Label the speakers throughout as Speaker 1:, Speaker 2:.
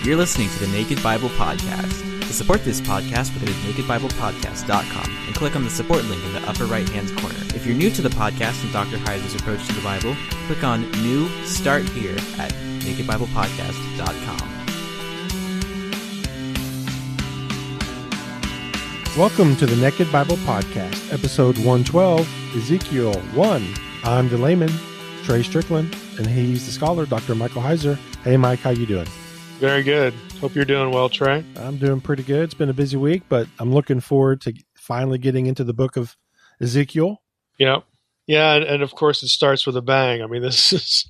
Speaker 1: You're listening to the Naked Bible Podcast. To support this podcast, go to nakedbiblepodcast.com and click on the support link in the upper right-hand corner. If you're new to the podcast and Dr. Heiser's approach to the Bible, click on New Start Here at nakedbiblepodcast.com.
Speaker 2: Welcome to the Naked Bible Podcast, episode 112, Ezekiel 1. I'm the layman, Trey Strickland, and he's the scholar, Dr. Michael Heiser. Hey, Mike, how you doing?
Speaker 3: Very good. Hope you're doing well, Trey.
Speaker 2: I'm doing pretty good. It's been a busy week, but I'm looking forward to finally getting into the book of Ezekiel.
Speaker 3: Yeah. Yeah, and of course it starts with a bang. I mean, this is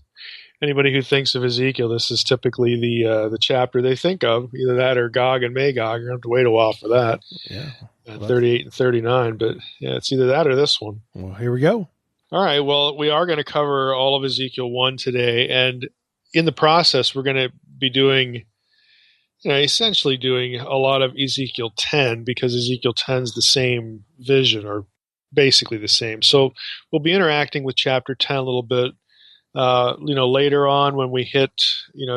Speaker 3: anybody who thinks of Ezekiel, this is typically the chapter they think of, either that or Gog and Magog. You're going to have to wait a while for that.
Speaker 2: Yeah.
Speaker 3: 38 and 39, but yeah, it's either that or this one.
Speaker 2: Well, here we go.
Speaker 3: All right, well, we are going to cover all of Ezekiel 1 today, and in the process, we're going to be doing, essentially doing a lot of Ezekiel 10, because Ezekiel 10 is the same vision, or basically the same. So we'll be interacting with chapter 10 a little bit. Later on when we hit,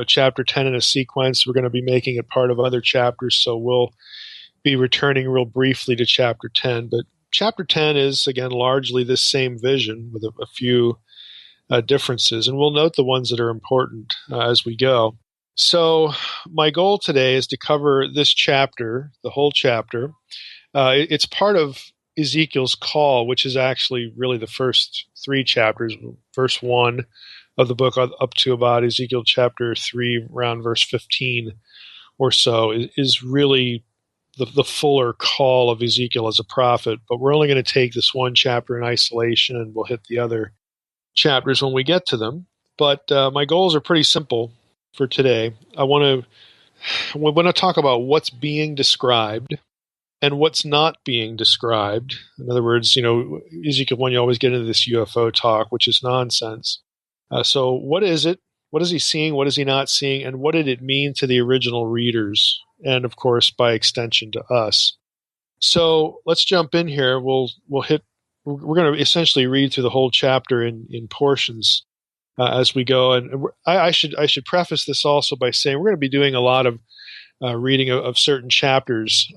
Speaker 3: chapter 10 in a sequence, we're going to be making it part of other chapters, so we'll be returning real briefly to chapter 10. But chapter 10 is, again, largely this same vision with a few differences, and we'll note the ones that are important as we go. So my goal today is to cover this chapter, the whole chapter. It's part of Ezekiel's call, which is actually really the first three chapters. Verse 1 of the book up to about Ezekiel chapter 3, around verse 15 or so, is really the fuller call of Ezekiel as a prophet. But we're only going to take this one chapter in isolation, and we'll hit the other chapters when we get to them. But my goals are pretty simple for today. I want to talk about what's being described and what's not being described. In other words, Ezekiel 1, you always get into this UFO talk, which is nonsense. So what is it? What is he seeing? What is he not seeing? And what did it mean to the original readers? And of course, by extension to us. So let's jump in here. We're going to essentially read through the whole chapter in portions as we go. And I should preface this also by saying we're going to be doing a lot of reading of certain chapters,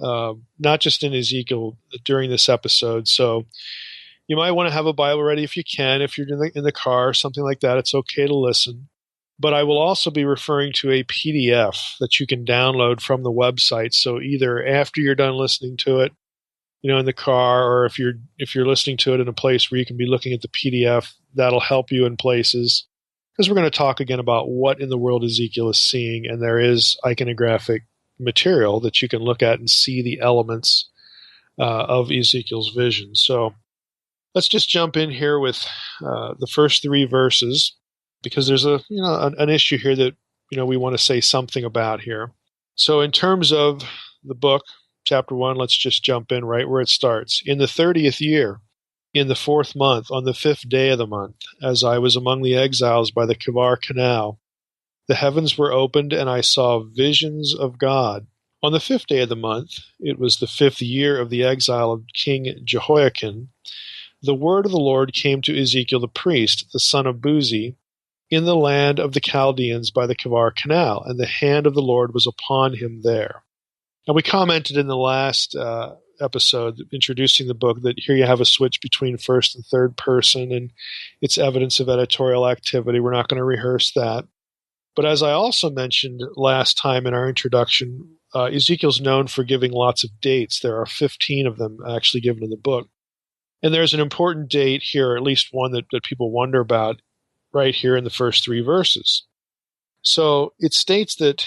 Speaker 3: not just in Ezekiel during this episode. So you might want to have a Bible ready if you can. If you're in the car or something like that, it's okay to listen. But I will also be referring to a PDF that you can download from the website. So either after you're done listening to it, in the car, or if you're listening to it in a place where you can be looking at the PDF, that'll help you in places. Because we're going to talk again about what in the world Ezekiel is seeing, and there is iconographic material that you can look at and see the elements of Ezekiel's vision. So let's just jump in here with the first three verses, because there's an issue here that we want to say something about here. So in terms of the book, chapter 1, let's just jump in right where it starts. In the 30th year, in the 4th month, on the 5th day of the month, as I was among the exiles by the Carve canal, the heavens were opened, and I saw visions of God. On the 5th day of the month, it was the 5th year of the exile of King Jehoiakim, the word of the Lord came to Ezekiel the priest, the son of Buzi, in the land of the Chaldeans by the Carve canal, and the hand of the Lord was upon him there. And we commented in the last episode introducing the book that here you have a switch between first and third person, and it's evidence of editorial activity. We're not going to rehearse that. But as I also mentioned last time in our introduction, Ezekiel's known for giving lots of dates. There are 15 of them actually given in the book. And there's an important date here, or at least one that people wonder about, right here in the first three verses. So it states that,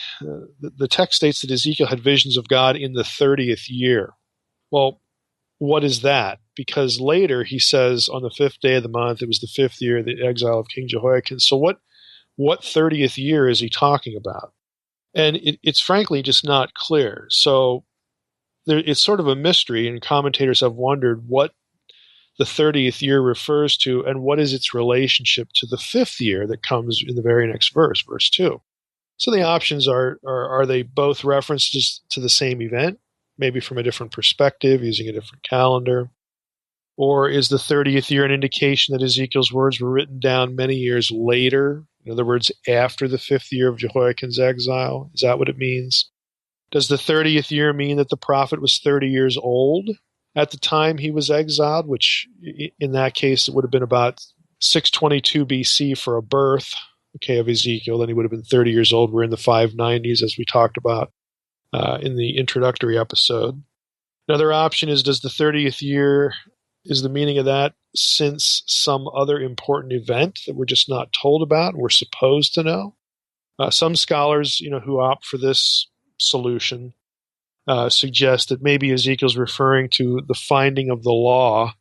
Speaker 3: the text states that Ezekiel had visions of God in the 30th year. Well, what is that? Because later he says on the 5th day of the month, it was the 5th year of the exile of King Jehoiakim. So what 30th year is he talking about? And it's frankly just not clear. So it's sort of a mystery, and commentators have wondered what the 30th year refers to, and what is its relationship to the 5th year that comes in the very next verse, verse 2. So the options are they both references to the same event, maybe from a different perspective, using a different calendar? Or is the 30th year an indication that Ezekiel's words were written down many years later, In other words, after the 5th year of Jehoiakim's exile. Is that what it means? Does the 30th year mean that the prophet was 30 years old at the time he was exiled, which in that case it would have been about 622 BC for a birth, of Ezekiel. Then he would have been 30 years old. We're in the 590s, as we talked about in the introductory episode. Another option is, does the 30th year, is the meaning of that since some other important event that we're just not told about and we're supposed to know? Some scholars, who opt for this solution suggest that maybe Ezekiel's referring to the finding of the law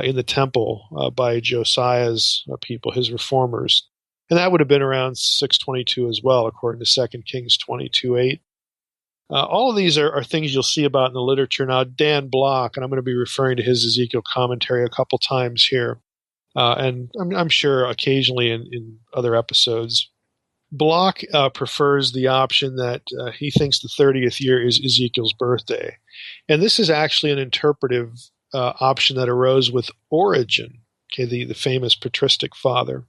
Speaker 3: in the temple by Josiah's people, his reformers. And that would have been around 622 as well, according to 2 Kings 22:8. All of these are things you'll see about in the literature. Now, Dan Block, and I'm going to be referring to his Ezekiel commentary a couple times here, and I'm sure occasionally in other episodes, Block prefers the option that he thinks the 30th year is Ezekiel's birthday. And this is actually an interpretive option that arose with Origen, the famous patristic father.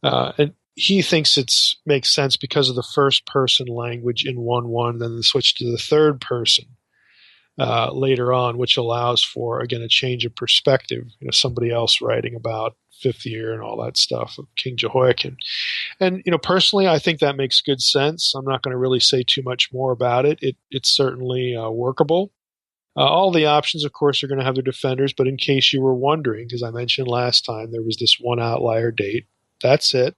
Speaker 3: And he thinks it makes sense because of the first person language in 1:1, then the switch to the third person later on, which allows for, again, a change of perspective. Somebody else writing about 5th year and all that stuff of King Jehoiakim. And, personally, I think that makes good sense. I'm not going to really say too much more about it. It's certainly workable. All the options, of course, are going to have their defenders, but in case you were wondering, because I mentioned last time there was this one outlier date, that's it.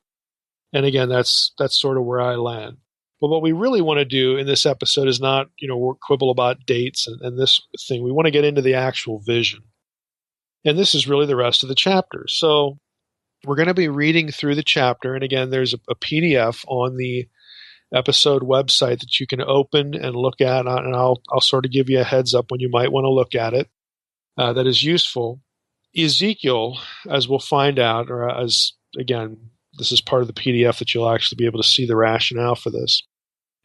Speaker 3: And again, that's sort of where I land. But what we really want to do in this episode is not, quibble about dates and this thing. We want to get into the actual vision. And this is really the rest of the chapter. So we're going to be reading through the chapter. And again, there's a PDF on the episode website that you can open and look at. And I'll sort of give you a heads up when you might want to look at it. That is useful. Ezekiel, as we'll find out, or as, again, this is part of the PDF that you'll actually be able to see the rationale for this.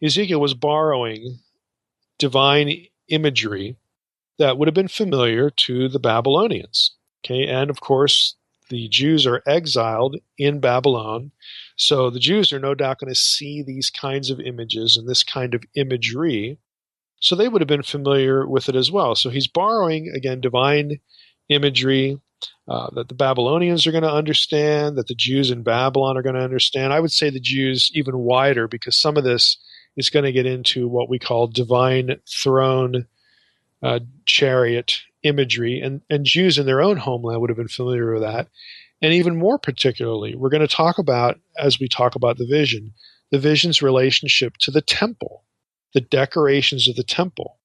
Speaker 3: Ezekiel was borrowing divine imagery that would have been familiar to the Babylonians. And of course, the Jews are exiled in Babylon, so the Jews are no doubt going to see these kinds of images and this kind of imagery, so they would have been familiar with it as well. So he's borrowing, again, divine imagery that the Babylonians are going to understand, that the Jews in Babylon are going to understand. I would say the Jews even wider, because some of this is going to get into what we call divine throne chariot imagery, and Jews in their own homeland would have been familiar with that. And even more particularly, we're going to talk about, as we talk about the vision's relationship to the temple, the decorations of the temple,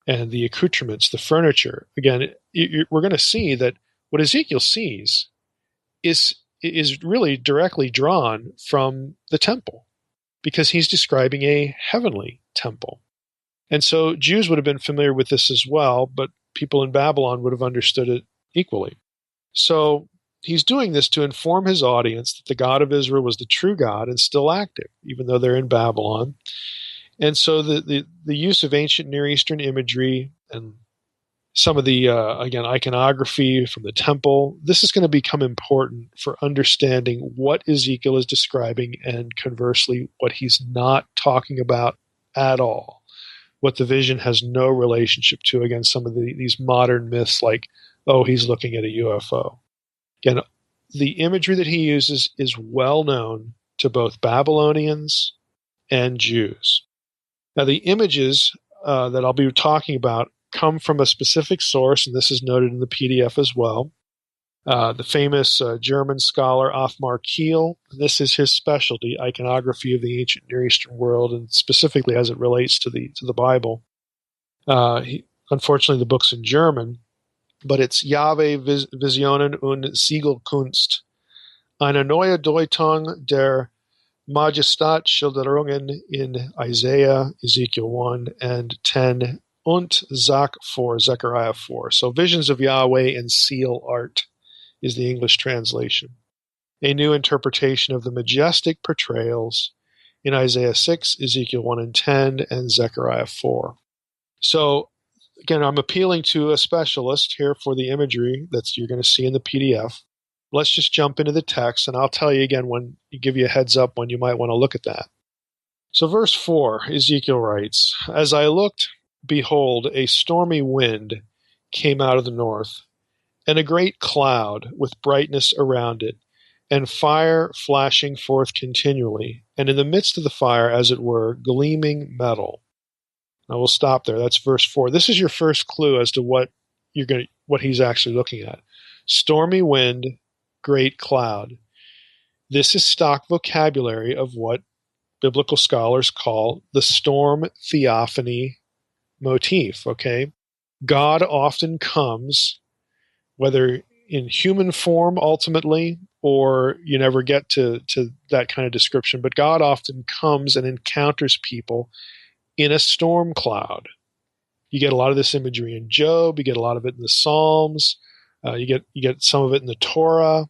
Speaker 3: and the accoutrements, the furniture. Again, we're going to see that what Ezekiel sees is really directly drawn from the temple, because he's describing a heavenly temple. And so Jews would have been familiar with this as well, but people in Babylon would have understood it equally. So he's doing this to inform his audience that the God of Israel was the true God and still active, even though they're in Babylon. And so the use of ancient Near Eastern imagery and some of the, again, iconography from the temple, this is going to become important for understanding what Ezekiel is describing and conversely what he's not talking about at all, what the vision has no relationship to. Again, some of these modern myths like, oh, he's looking at a UFO. Again, the imagery that he uses is well known to both Babylonians and Jews. Now, the images that I'll be talking about come from a specific source, and this is noted in the PDF as well. The famous German scholar Othmar Kiel, this is his specialty, iconography of the ancient Near Eastern world, and specifically as it relates to the Bible. Unfortunately, the book's in German, but it's Jahwe Visionen und Siegelkunst, eine neue Deutung der Majestatschilderungen in Isaiah, Ezekiel 1 and 10, und Zach 4, Zechariah 4. So visions of Yahweh and seal art is the English translation. A new interpretation of the majestic portrayals in Isaiah 6, Ezekiel 1 and 10, and Zechariah 4. So, again, I'm appealing to a specialist here for the imagery that you're going to see in the PDF. Let's just jump into the text, and I'll tell you again give you a heads up when you might want to look at that. So verse 4, Ezekiel writes, "As I looked, behold, a stormy wind came out of the north, and a great cloud with brightness around it, and fire flashing forth continually, and in the midst of the fire, as it were, gleaming metal." Now we'll stop there. That's verse 4. This is your first clue as to what he's actually looking at. Stormy wind, great cloud. This is stock vocabulary of what biblical scholars call the storm theophany motif, okay? God often comes, whether in human form ultimately, or you never get to that kind of description, but God often comes and encounters people in a storm cloud. You get a lot of this imagery in Job. You get a lot of it in the Psalms. You get some of it in the Torah.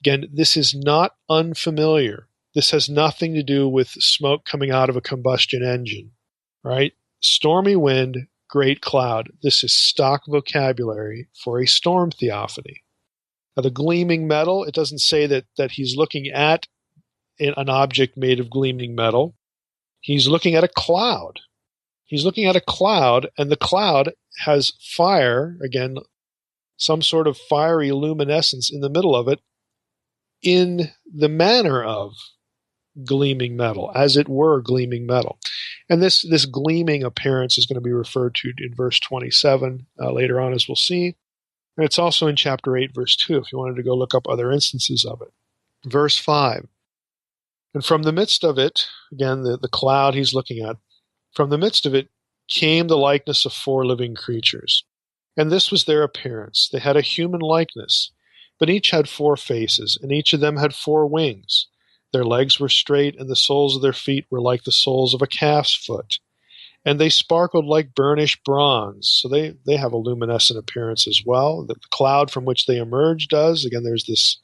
Speaker 3: Again, this is not unfamiliar. This has nothing to do with smoke coming out of a combustion engine, right? Stormy wind, great cloud. This is stock vocabulary for a storm theophany. Now, the gleaming metal, it doesn't say that he's looking at an object made of gleaming metal. He's looking at a cloud. He's looking at a cloud, and the cloud has fire, again, some sort of fiery luminescence in the middle of it, in the manner of gleaming metal, as it were gleaming metal. And this gleaming appearance is going to be referred to in verse 27 later on, as we'll see. And it's also in chapter 8, verse 2, if you wanted to go look up other instances of it. Verse 5, "And from the midst of it," again, the cloud he's looking at, "from the midst of it came the likeness of 4 living creatures. And this was their appearance. They had a human likeness, but each had 4 faces, and each of them had 4 wings. Their legs were straight, and the soles of their feet were like the soles of a calf's foot. And they sparkled like burnished bronze." So they have a luminescent appearance as well. The cloud from which they emerge does. Again, there's this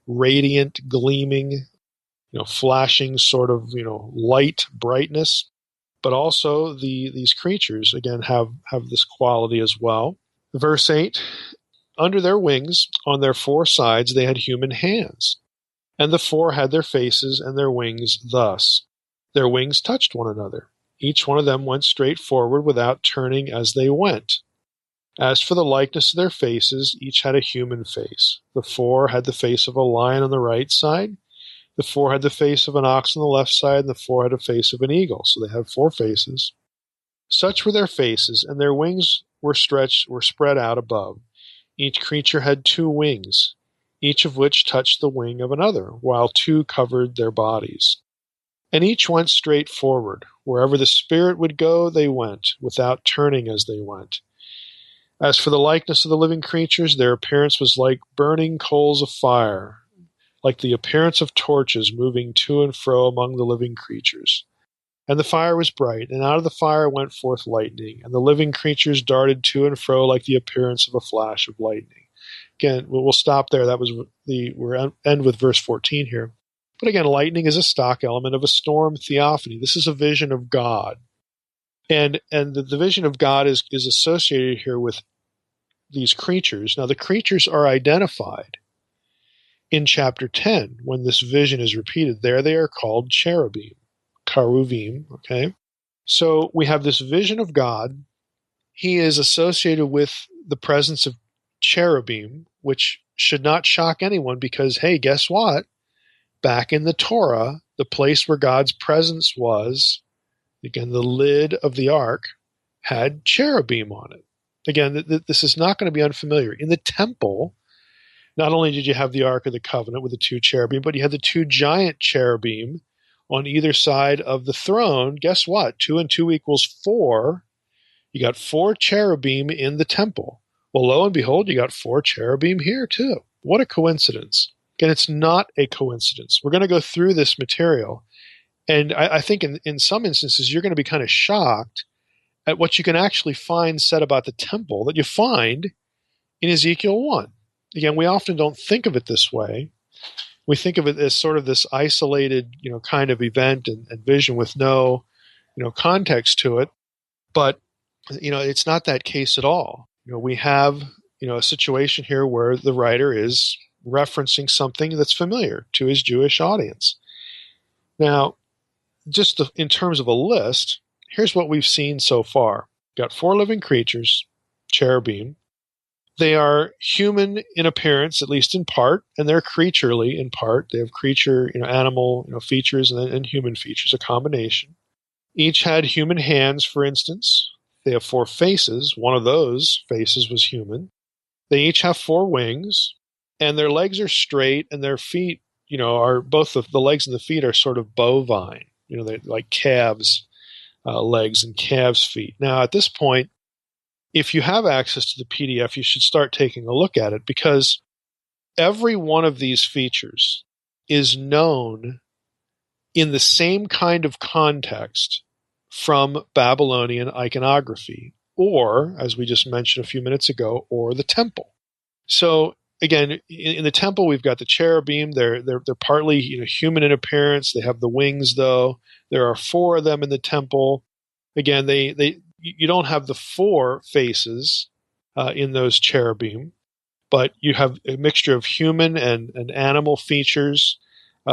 Speaker 3: radiant, gleaming, flashing sort of, light brightness. But also these creatures, again, have this quality as well. Verse 8, "Under their wings, on their 4 sides, they had human hands. And the 4 had their faces and their wings thus. Their wings touched one another. Each one of them went straight forward without turning as they went. As for the likeness of their faces, each had a human face. The 4 had the face of a lion on the right side. The 4 had the face of an ox on the left side, and the 4 had a face of an eagle." So they have 4 faces. "Such were their faces, and their wings were spread out above. Each creature had 2 wings, each of which touched the wing of another, while 2 covered their bodies. And each went straight forward. Wherever the Spirit would go, they went, without turning as they went. As for the likeness of the living creatures, their appearance was like burning coals of fire, like the appearance of torches moving to and fro among the living creatures. And the fire was bright, and out of the fire went forth lightning, and the living creatures darted to and fro like the appearance of a flash of lightning." Again, we'll stop there. We'll end with verse 14 here. But again, lightning is a stock element of a storm theophany. This is a vision of God. And the vision of God is associated here with these creatures. Now, the creatures are identified in chapter 10 when this vision is repeated. There they are called cherubim, Cherubim, okay? So we have this vision of God. He is associated with the presence of cherubim, which should not shock anyone because, hey, guess what? Back in the Torah, the place where God's presence was, again, the lid of the ark had cherubim on it. Again, this is not going to be unfamiliar. In the temple, not only did you have the Ark of the Covenant with the 2 cherubim, but you had the 2 giant cherubim on either side of the throne. Guess what? 2 and 2 equals 4. You got 4 cherubim in the temple. Well, lo and behold, you got 4 cherubim here too. What a coincidence. Again, it's not a coincidence. We're going to go through this material, and I think in some instances you're going to be kind of shocked at what you can actually find said about the temple that you find in Ezekiel 1. Again, we often don't think of it this way. We think of it as sort of this isolated, kind of event and vision with no, context to it. But, it's not that case at all. We have, a situation here where the writer is referencing something that's familiar to his Jewish audience. Now, just in terms of a list, here's what we've seen so far. Got 4 living creatures, cherubim. They are human in appearance, at least in part, and they're creaturely in part. They have creature, animal, features and human features, a combination. Each had human hands, for instance. They have 4 faces. One of those faces was human. They each have 4 wings, and their legs are straight, and their feet, are both the legs and the feet are sort of bovine. They're like calves' legs and calves' feet. Now, at this point, if you have access to the PDF, you should start taking a look at it, because every one of these features is known in the same kind of context from Babylonian iconography, or, as we just mentioned a few minutes ago, or the temple. So, again, in the temple, we've got the cherubim. They're partly human in appearance. They have the wings, though. There are 4 of them in the temple. Again, you don't have the 4 faces in those cherubim, but you have a mixture of human and animal features.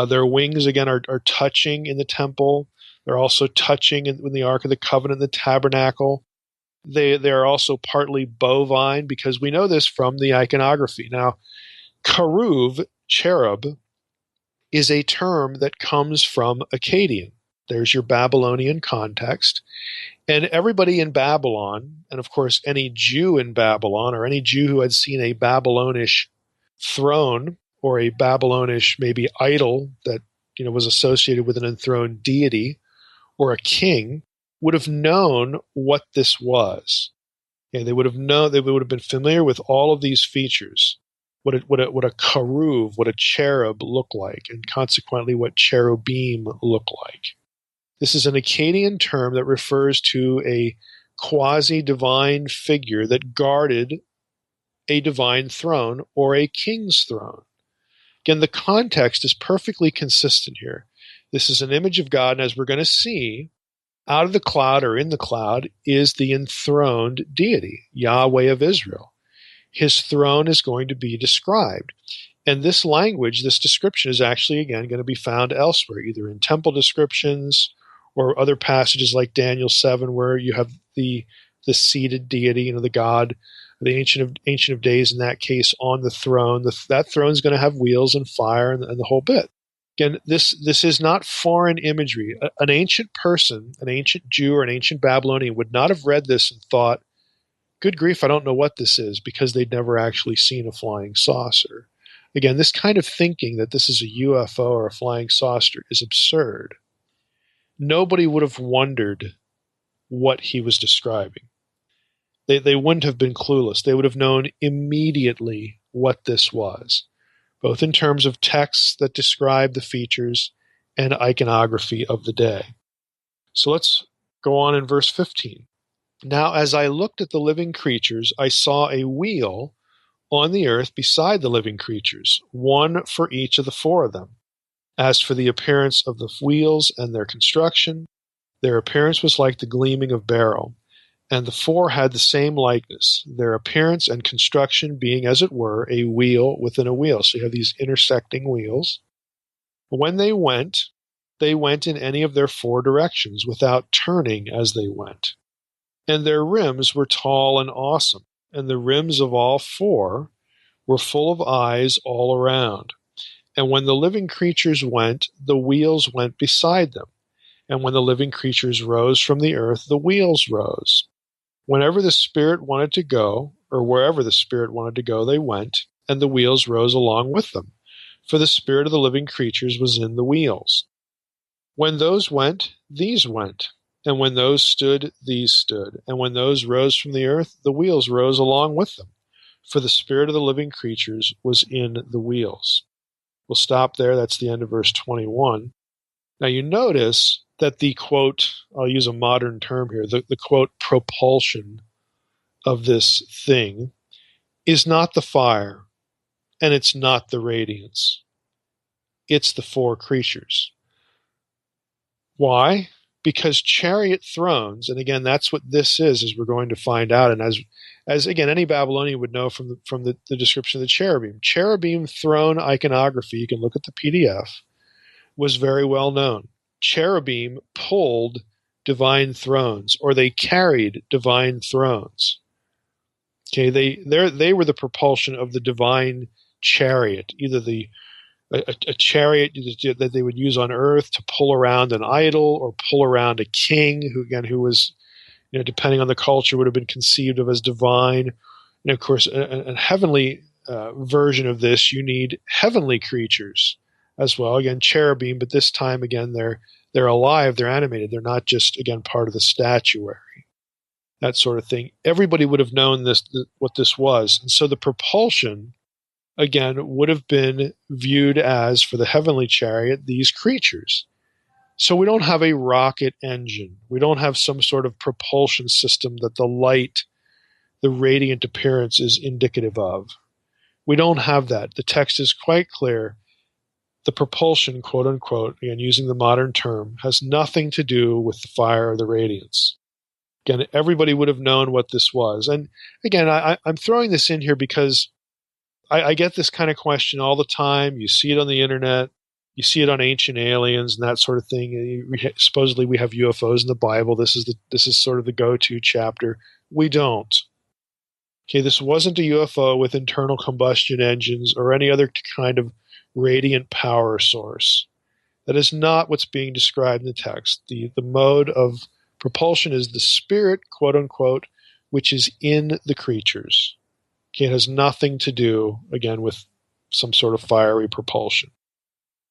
Speaker 3: Their wings, again, are touching in the temple. They're also touching in the Ark of the Covenant, the tabernacle. They are also partly bovine, because we know this from the iconography. Now, cherub, is a term that comes from Akkadian. There's your Babylonian context. And everybody in Babylon, and of course any Jew in Babylon, or any Jew who had seen a Babylonish throne or a Babylonish maybe idol that was associated with an enthroned deity or a king, would have known what this was. And they would have been familiar with all of these features, what a karuv, what a cherub looked like, and consequently what cherubim look like. This is an Akkadian term that refers to a quasi-divine figure that guarded a divine throne or a king's throne. Again, the context is perfectly consistent here. This is an image of God, and as we're going to see, out of the cloud or in the cloud is the enthroned deity, Yahweh of Israel. His throne is going to be described. And this language, this description, is actually, again, going to be found elsewhere, either in temple descriptions or other passages like Daniel 7, where you have the seated deity, the God, the Ancient of Days in that case, on the throne. That throne is going to have wheels and fire and the whole bit. Again, this is not foreign imagery. An ancient person, an ancient Jew or an ancient Babylonian, would not have read this and thought, good grief, I don't know what this is, because they'd never actually seen a flying saucer. Again, this kind of thinking that this is a UFO or a flying saucer is absurd. Nobody would have wondered what he was describing. They wouldn't have been clueless. They would have known immediately what this was, both in terms of texts that describe the features and iconography of the day. So let's go on in verse 15. Now, as I looked at the living creatures, I saw a wheel on the earth beside the living creatures, one for each of the 4 of them. As for the appearance of the wheels and their construction, their appearance was like the gleaming of beryl, and the 4 had the same likeness, their appearance and construction being, as it were, a wheel within a wheel. So you have these intersecting wheels. When they went in any of their 4 directions without turning as they went. And their rims were tall and awesome, and the rims of all 4 were full of eyes all around. And when the living creatures went, the wheels went beside them. And when the living creatures rose from the earth, the wheels rose. Whenever the Spirit wanted to go, or wherever the Spirit wanted to go, they went, and the wheels rose along with them. For the spirit of the living creatures was in the wheels. When those went, these went. And when those stood, these stood. And when those rose from the earth, the wheels rose along with them. For the spirit of the living creatures was in the wheels. We'll stop there. That's the end of verse 21. Now you notice that the quote, I'll use a modern term here, the quote propulsion of this thing is not the fire, and it's not the radiance. It's the 4 creatures. Why? because chariot thrones, and again, that's what this is, as we're going to find out, and as again, any Babylonian would know from the description of the cherubim. Cherubim throne iconography, you can look at the PDF, was very well known. Cherubim pulled divine thrones, or they carried divine thrones. Okay, they were the propulsion of the divine chariot, either a chariot that they would use on earth to pull around an idol or pull around a king who was, depending on the culture, would have been conceived of as divine. And of course, a heavenly version of this, you need heavenly creatures as well. Again, cherubim, but this time again they're alive, they're animated, they're not just again part of the statuary, that sort of thing. Everybody would have known what this was, and so the propulsion again would have been viewed as, for the heavenly chariot, these creatures. So we don't have a rocket engine. We don't have some sort of propulsion system that the light, the radiant appearance is indicative of. We don't have that. The text is quite clear. The propulsion, quote unquote, again using the modern term, has nothing to do with the fire or the radiance. Again, everybody would have known what this was. And again, I'm throwing this in here because I get this kind of question all the time. You see it on the internet. You see it on Ancient Aliens and that sort of thing. Supposedly we have UFOs in the Bible. This is sort of the go-to chapter. We don't. Okay, this wasn't a UFO with internal combustion engines or any other kind of radiant power source. That is not what's being described in the text. The mode of propulsion is the spirit, quote unquote, which is in the creatures. Okay, it has nothing to do, again, with some sort of fiery propulsion.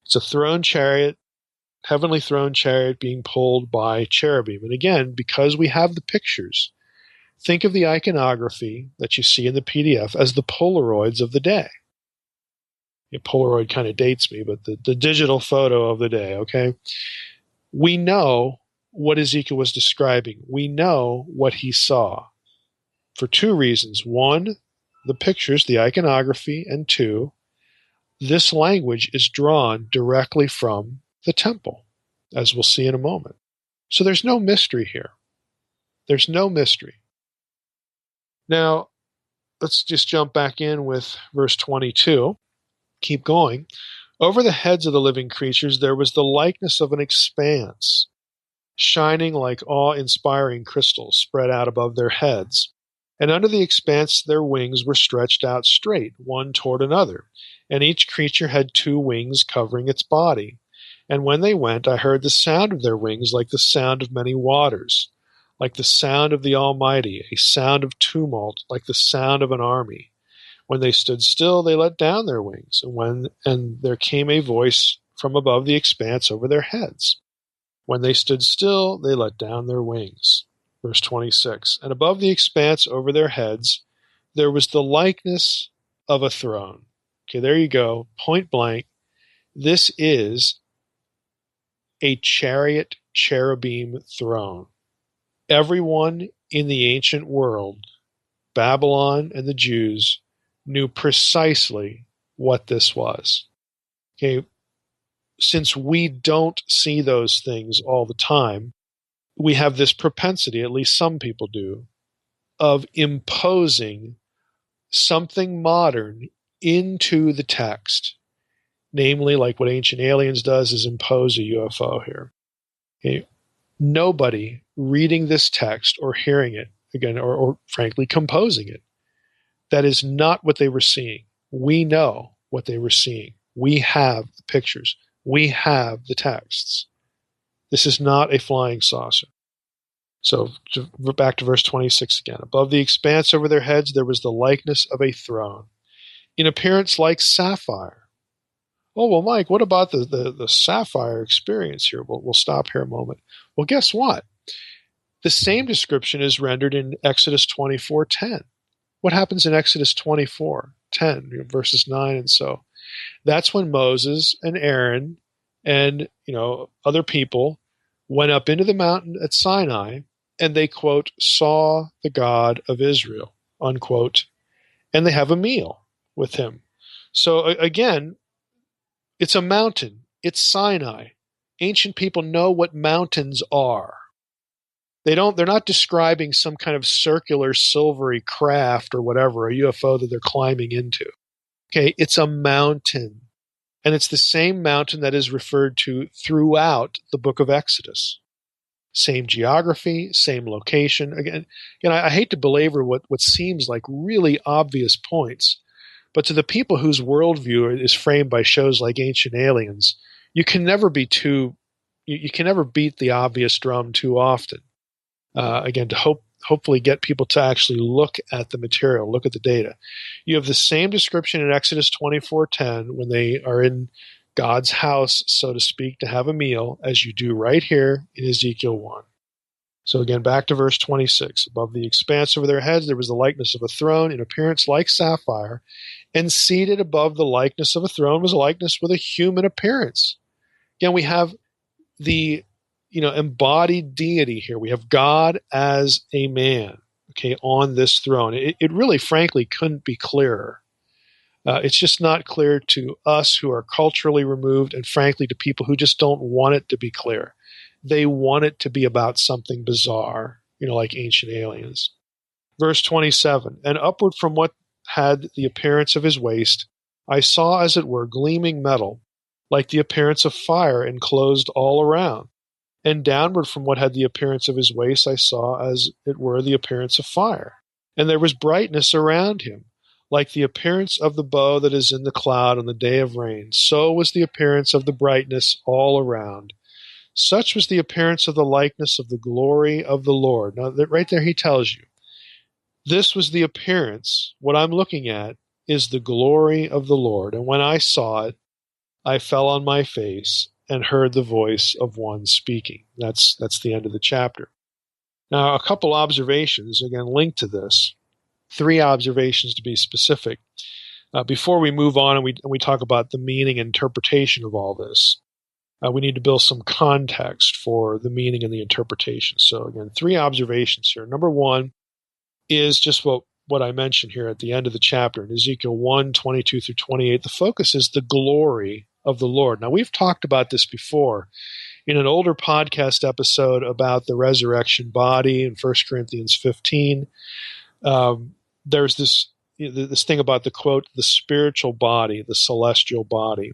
Speaker 3: It's a throne chariot, heavenly throne chariot being pulled by cherubim. And again, because we have the pictures, think of the iconography that you see in the PDF as the Polaroids of the day. Polaroid kind of dates me, but the digital photo of the day, okay? We know what Ezekiel was describing. We know what he saw for two reasons. One, the pictures, the iconography, and two, this language is drawn directly from the temple, as we'll see in a moment. So there's no mystery here. There's no mystery. Now, let's just jump back in with verse 22. Keep going. Over the heads of the living creatures there was the likeness of an expanse, shining like awe-inspiring crystals spread out above their heads. And under the expanse their wings were stretched out straight, one toward another, and each creature had two wings covering its body. And when they went, I heard the sound of their wings like the sound of many waters, like the sound of the Almighty, a sound of tumult, like the sound of an army. When they stood still, they let down their wings, and there came a voice from above the expanse over their heads. When they stood still, they let down their wings. Verse 26, and above the expanse over their heads, there was the likeness of a throne. Okay, there you go, point blank. This is a chariot cherubim throne. Everyone in the ancient world, Babylon and the Jews, knew precisely what this was. Okay, since we don't see those things all the time, we have this propensity, at least some people do, of imposing something modern into the text. Namely, like what Ancient Aliens does, is impose a UFO here. Okay. Nobody reading this text or hearing it, again, or frankly composing it, that is not what they were seeing. We know what they were seeing. We have the pictures. We have the texts. This is not a flying saucer. So back to verse 26 again. Above the expanse over their heads there was the likeness of a throne, in appearance like sapphire. Oh, well, Mike, what about the sapphire experience here? We'll stop here a moment. Well, guess what? The same description is rendered in Exodus 24:10. What happens in Exodus 24:10, verses 9 and so? That's when Moses and Aaron and other people went up into the mountain at Sinai, and they, quote, saw the God of Israel, unquote, and they have a meal with him. So again, it's a mountain. It's Sinai. ancient people know what mountains are. They're not describing some kind of circular silvery craft or whatever, a UFO that they're climbing into. Okay, it's a mountain. And it's the same mountain that is referred to throughout the book of Exodus. Same geography, same location. Again, I hate to belabor what seems like really obvious points, but to the people whose worldview is framed by shows like Ancient Aliens, you can never be you can never beat the obvious drum too often. Again, to hopefully get people to actually look at the material, look at the data. You have the same description in Exodus 24:10 when they are in God's house, so to speak, to have a meal, as you do right here in Ezekiel 1. So again, back to verse 26. Above the expanse over their heads, there was the likeness of a throne in appearance like sapphire, and seated above the likeness of a throne was a likeness with a human appearance. Again, we have the embodied deity here. We have God as a man, okay, on this throne. It really, frankly, couldn't be clearer. It's just not clear to us who are culturally removed, and frankly to people who just don't want it to be clear. They want it to be about something bizarre, like Ancient Aliens. Verse 27, and upward from what had the appearance of his waist, I saw as it were gleaming metal, like the appearance of fire enclosed all around. And downward from what had the appearance of his waist, I saw as it were the appearance of fire. And there was brightness around him, like the appearance of the bow that is in the cloud on the day of rain. So was the appearance of the brightness all around. Such was the appearance of the likeness of the glory of the Lord. Now, right there he tells you, this was the appearance. What I'm looking at is the glory of the Lord. And when I saw it, I fell on my face and heard the voice of one speaking. That's the end of the chapter. Now, a couple observations, again, linked to this. 3 observations to be specific. Before we move on and we talk about the meaning and interpretation of all this, we need to build some context for the meaning and the interpretation. So again, 3 observations here. Number 1 is just what I mentioned here at the end of the chapter. In Ezekiel 1, 22 through 28, the focus is the glory of the Lord. Now, we've talked about this before in an older podcast episode about the resurrection body in 1 Corinthians 15. There's this thing about the quote, the spiritual body, the celestial body.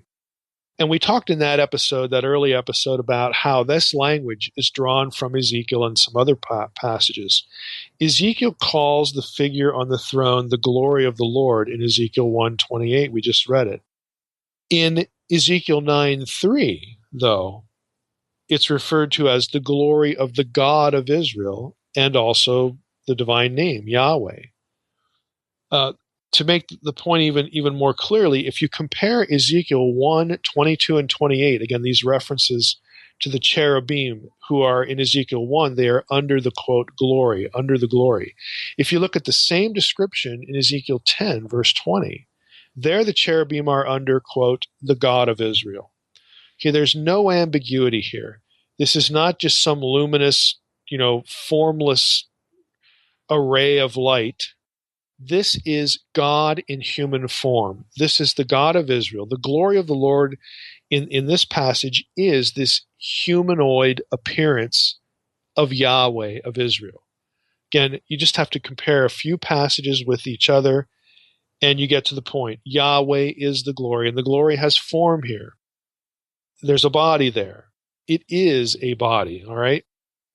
Speaker 3: And we talked in that episode, that early episode, about how this language is drawn from Ezekiel and some other passages. Ezekiel calls the figure on the throne the glory of the Lord in Ezekiel 1:28. We just read it. In Ezekiel 9:3, though, it's referred to as the glory of the God of Israel and also the divine name, Yahweh. To make the point even more clearly, if you compare Ezekiel 1:22 and 28, again, these references to the cherubim who are in Ezekiel 1, they are under the, quote, glory, under the glory. If you look at the same description in Ezekiel 10, verse 20, there the cherubim are under, quote, the God of Israel. Okay, there's no ambiguity here. This is not just some luminous, formless array of light. This is God in human form. This is the God of Israel. The glory of the Lord in this passage is this humanoid appearance of Yahweh of Israel. Again, you just have to compare a few passages with each other and you get to the point. Yahweh is the glory, and the glory has form here. There's a body there. It is a body, all right?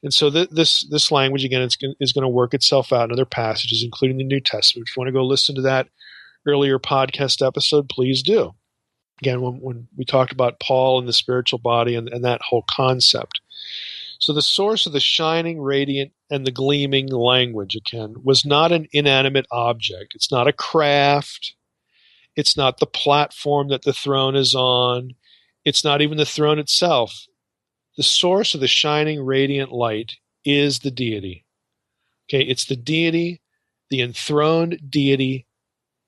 Speaker 3: And so this language, again, is going to work itself out in other passages, including the New Testament. If you want to go listen to that earlier podcast episode, please do. Again, when we talked about Paul and the spiritual body and that whole concept. So the source of the shining, radiant, and the gleaming language, again, was not an inanimate object. It's not a craft. It's not the platform that the throne is on. It's not even the throne itself. The source of the shining, radiant light is the deity. Okay, it's the deity, the enthroned deity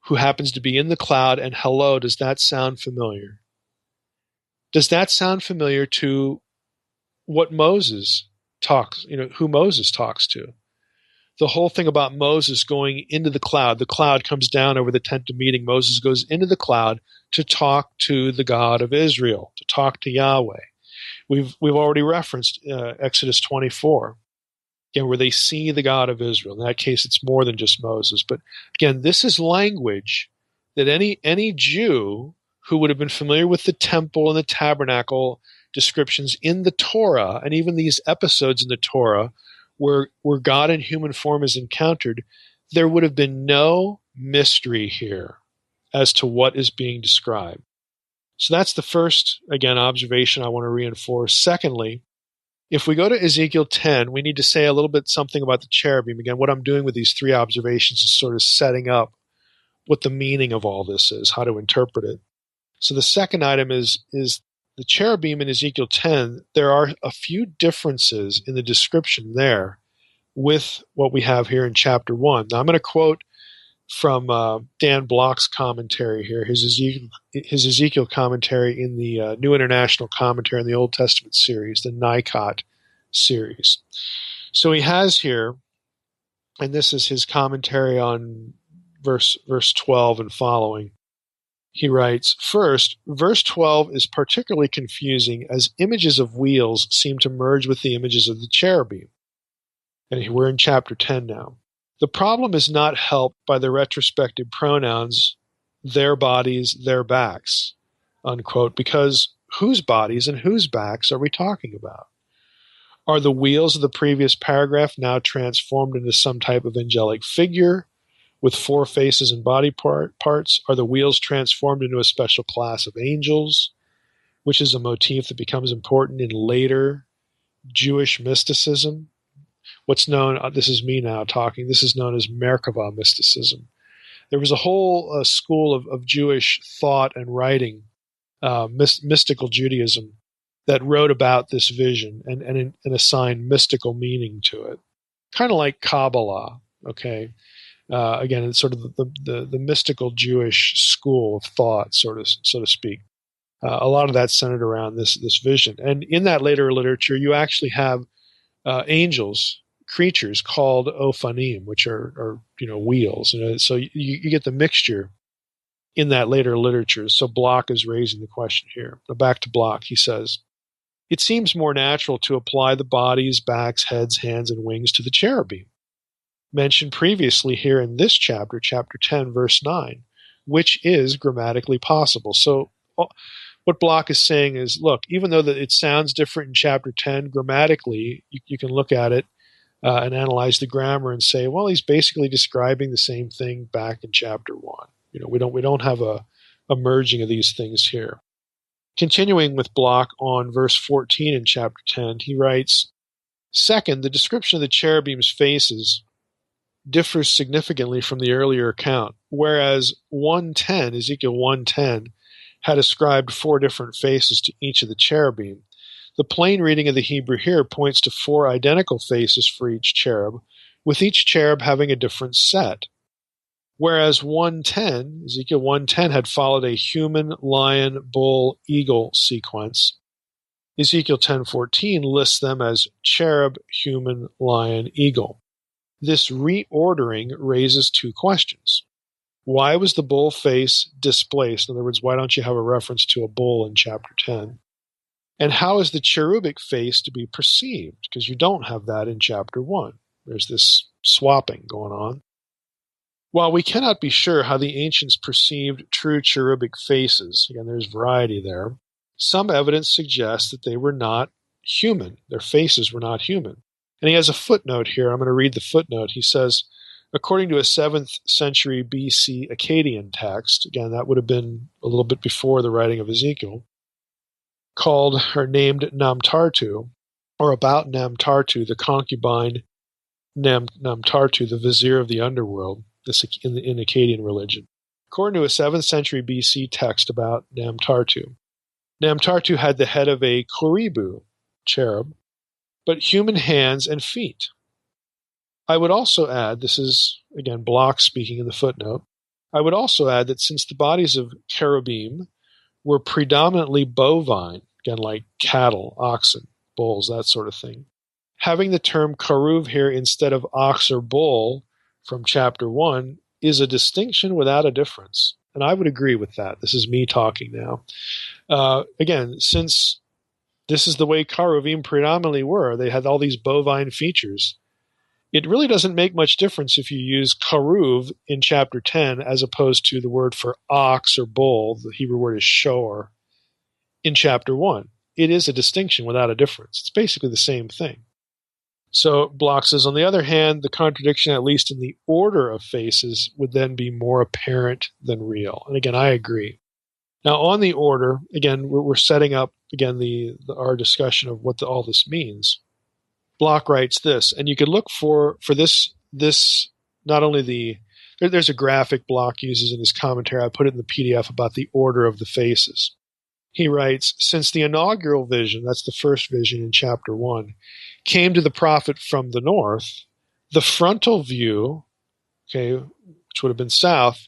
Speaker 3: who happens to be in the cloud. And hello, does that sound familiar? Does that sound familiar to what Moses talks, who Moses talks to? The whole thing about Moses going into the cloud comes down over the tent of meeting. Moses goes into the cloud to talk to the God of Israel, to talk to Yahweh. We've already referenced Exodus 24, again, where they see the God of Israel. In that case, it's more than just Moses. But again, this is language that any Jew who would have been familiar with the temple and the tabernacle descriptions in the Torah, and even these episodes in the Torah where God in human form is encountered, there would have been no mystery here as to what is being described. So that's the first, again, observation I want to reinforce. Secondly, if we go to Ezekiel 10, we need to say a little bit something about the cherubim. Again, what I'm doing with these three observations is sort of setting up what the meaning of all this is, how to interpret it. So the second item is the cherubim in Ezekiel 10. There are a few differences in the description there with what we have here in chapter 1. Now I'm going to quote from Dan Block's commentary here, his Ezekiel commentary in the New International Commentary in the Old Testament series, the Nikot series. So he has here, and this is his commentary on verse 12 and following. He writes, first, verse 12 is particularly confusing as images of wheels seem to merge with the images of the cherubim. And we're in chapter 10 now. The problem is not helped by the retrospective pronouns, their bodies, their backs, unquote, because whose bodies and whose backs are we talking about? Are the wheels of the previous paragraph now transformed into some type of angelic figure with four faces and body parts? Are the wheels transformed into a special class of angels, which is a motif that becomes important in later Jewish mysticism? What's known, this is me now talking, this is known as Merkava mysticism. There was a whole school of Jewish thought and writing, mystical Judaism, that wrote about this vision and assigned mystical meaning to it. Kind of like Kabbalah, okay? Again, it's sort of the mystical Jewish school of thought, so to speak. A lot of that's centered around this vision. And in that later literature, you actually have angels, creatures called ophanim, which are wheels. So you get the mixture in that later literature. So Block is raising the question here. Now back to Block, he says, it seems more natural to apply the bodies, backs, heads, hands, and wings to the cherubim, mentioned previously here in this chapter 10, verse 9, which is grammatically possible. So what Block is saying is, look, even though that it sounds different in chapter 10, grammatically, you can look at it and analyze the grammar and say, well, he's basically describing the same thing back in chapter 1. We don't have a merging of these things here. Continuing with Block on verse 14 in chapter 10, he writes, second, the description of the cherubim's faces differs significantly from the earlier account, whereas Ezekiel 1:10, had ascribed four different faces to each of the cherubim. The plain reading of the Hebrew here points to four identical faces for each cherub, with each cherub having a different set. Whereas Ezekiel 1:10 had followed a human, lion, bull, eagle sequence, Ezekiel 10:14 lists them as cherub, human, lion, eagle. This reordering raises two questions. Why was the bull face displaced? In other words, why don't you have a reference to a bull in chapter 10? And how is the cherubic face to be perceived? Because you don't have that in chapter 1. There's this swapping going on. While we cannot be sure how the ancients perceived true cherubic faces, again, there's variety there, some evidence suggests that they were not human. Their faces were not human. And he has a footnote here. I'm going to read the footnote. He says, according to a 7th century BC Akkadian text, again, that would have been a little bit before the writing of Ezekiel, called or named Namtartu, or about Namtartu, the concubine Namtartu, the vizier of the underworld, this in Akkadian religion. According to a 7th century BC text about Namtartu, Namtartu had the head of a Koribu, cherub, but human hands and feet. I would also add, this is, again, Block speaking in the footnote, I would also add that since the bodies of cherubim were predominantly bovine, again, like cattle, oxen, bulls, that sort of thing, having the term karuv here instead of ox or bull from chapter 1 is a distinction without a difference. And I would agree with that. This is me talking now. Again, since This is the way Cherubim predominantly were. They had all these bovine features. It really doesn't make much difference if you use Cheruv in chapter 10 as opposed to the word for ox or bull, the Hebrew word is shor, in chapter 1. It is a distinction without a difference. It's basically the same thing. So Bloch says, on the other hand, the contradiction, at least in the order of faces, would then be more apparent than real. And again, I agree. Now, on the order, again, we're setting up, again, our discussion of what all this means. Bloch writes this, and you could look for this not only there's a graphic Bloch uses in his commentary. I put it in the PDF about the order of the faces. He writes, since the inaugural vision, that's the first vision in chapter 1, came to the prophet from the north, the frontal view, okay, which would have been south,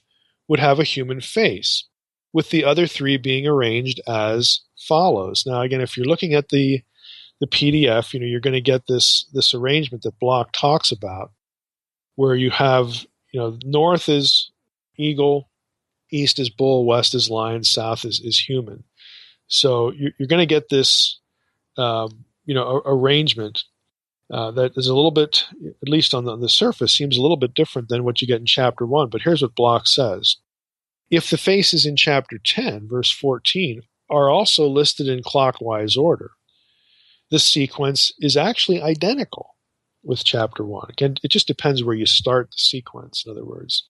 Speaker 3: would have a human face, with the other three being arranged as follows. Now, again, if you're looking at the PDF, you're going to get this arrangement that Bloch talks about, where you have, north is eagle, east is bull, west is lion, south is human. So you're going to get this, arrangement that is a little bit, at least on the surface, seems a little bit different than what you get in chapter 1. But here's what Bloch says. If the faces in chapter 10, verse 14, are also listed in clockwise order, the sequence is actually identical with chapter 1. Again, it just depends where you start the sequence, in other words.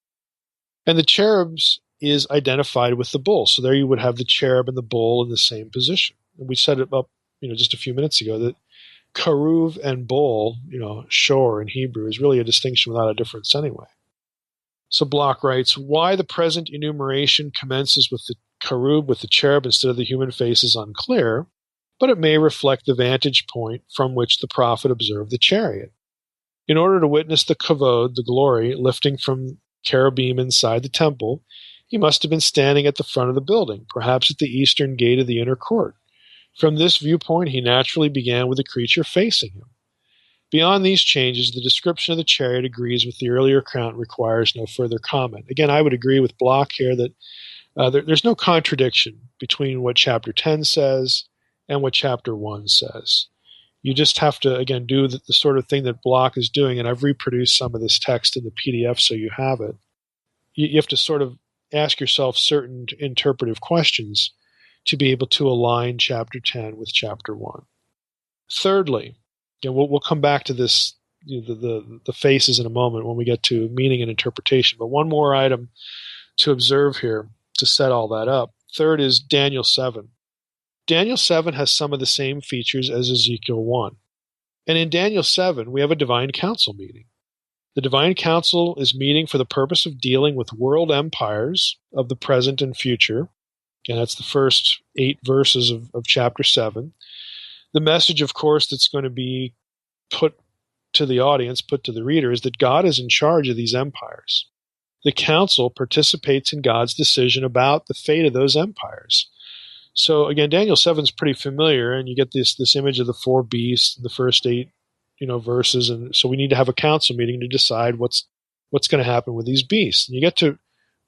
Speaker 3: And the cherubs is identified with the bull. So there you would have the cherub and the bull in the same position. And we set it up, just a few minutes ago, that Cheruv and bull, shor in Hebrew, is really a distinction without a difference anyway. So Bloch writes, why the present enumeration commences with the Cherub, with the cherub instead of the human face is unclear, but it may reflect the vantage point from which the prophet observed the chariot. In order to witness the kavod, the glory, lifting from cherubim inside the temple, he must have been standing at the front of the building, perhaps at the eastern gate of the inner court. From this viewpoint, he naturally began with the creature facing him. Beyond these changes, the description of the chariot agrees with the earlier account and requires no further comment. Again, I would agree with Bloch here that there's no contradiction between what chapter 10 says and what chapter 1 says. You just have to, again, do the sort of thing that Bloch is doing, and I've reproduced some of this text in the PDF so you have it. You have to sort of ask yourself certain interpretive questions to be able to align chapter 10 with chapter 1. Thirdly, we'll come back to this, the faces in a moment when we get to meaning and interpretation, but one more item to observe here to set all that up. Third is Daniel 7. Daniel 7 has some of the same features as Ezekiel 1. And in Daniel 7, we have a divine council meeting. The divine council is meeting for the purpose of dealing with world empires of the present and future. Again, that's the first 8 verses of chapter 7. The message, of course, that's going to be put to the audience, put to the reader, is that God is in charge of these empires. The council participates in God's decision about the fate of those empires. So again, Daniel 7 is pretty familiar, and you get this image of the 4 beasts in the first 8 verses, and so we need to have a council meeting to decide what's going to happen with these beasts. And you get to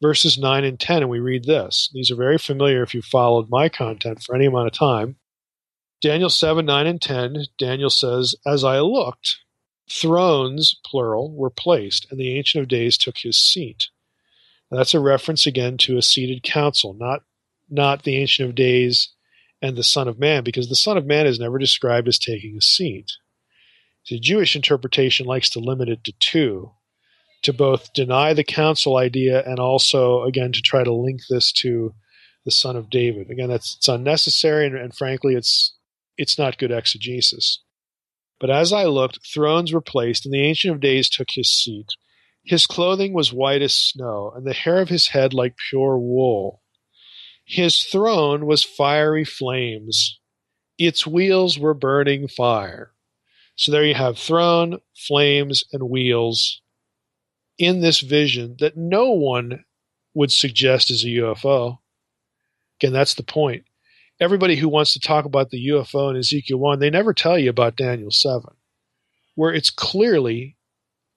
Speaker 3: verses 9 and 10, and we read this. These are very familiar if you've followed my content for any amount of time. Daniel 7, 9, and 10, Daniel says, as I looked, thrones, plural, were placed, and the Ancient of Days took his seat. Now, that's a reference again to a seated council, not the Ancient of Days and the Son of Man, because the Son of Man is never described as taking a seat. The Jewish interpretation likes to limit it to 2, to both deny the council idea and also, again, to try to link this to the Son of David. Again, it's unnecessary, and frankly, it's not good exegesis. But as I looked, thrones were placed, and the Ancient of Days took his seat. His clothing was white as snow, and the hair of his head like pure wool. His throne was fiery flames. Its wheels were burning fire. So there you have throne, flames, and wheels in this vision that no one would suggest is a UFO. Again, that's the point. Everybody who wants to talk about the UFO in Ezekiel 1, they never tell you about Daniel 7, where it's clearly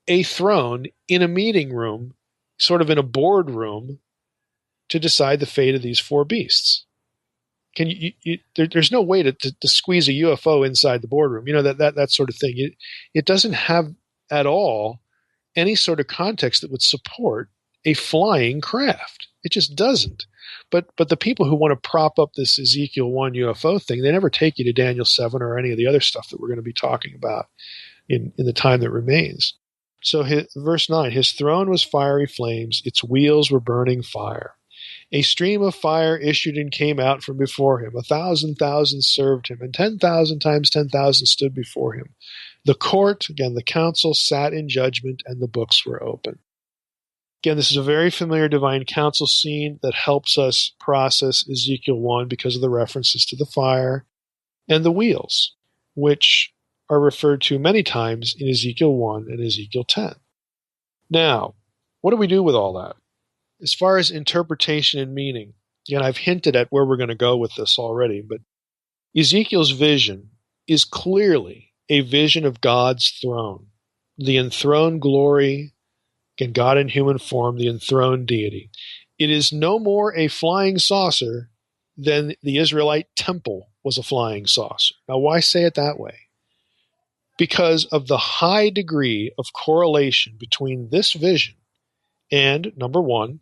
Speaker 3: a throne in a meeting room, sort of in a boardroom, to decide the fate of these 4 beasts. There's no way to squeeze a UFO inside the boardroom. That sort of thing. It doesn't have at all any sort of context that would support a flying craft. It just doesn't. But the people who want to prop up this Ezekiel 1 UFO thing, they never take you to Daniel 7 or any of the other stuff that we're going to be talking about in the time that remains. So verse 9, his throne was fiery flames, its wheels were burning fire. A stream of fire issued and came out from before him. 1,000,000 served him, and 10,000 times 10,000 stood before him. The court, again, the council, sat in judgment, and the books were open. Again, this is a very familiar divine council scene that helps us process Ezekiel 1 because of the references to the fire and the wheels, which are referred to many times in Ezekiel 1 and Ezekiel 10. Now, what do we do with all that? As far as interpretation and meaning, again, I've hinted at where we're going to go with this already, but Ezekiel's vision is clearly a vision of God's throne, the enthroned glory, again, God in human form, the enthroned deity. It is no more a flying saucer than the Israelite temple was a flying saucer. Now, why say it that way? Because of the high degree of correlation between this vision and, number one,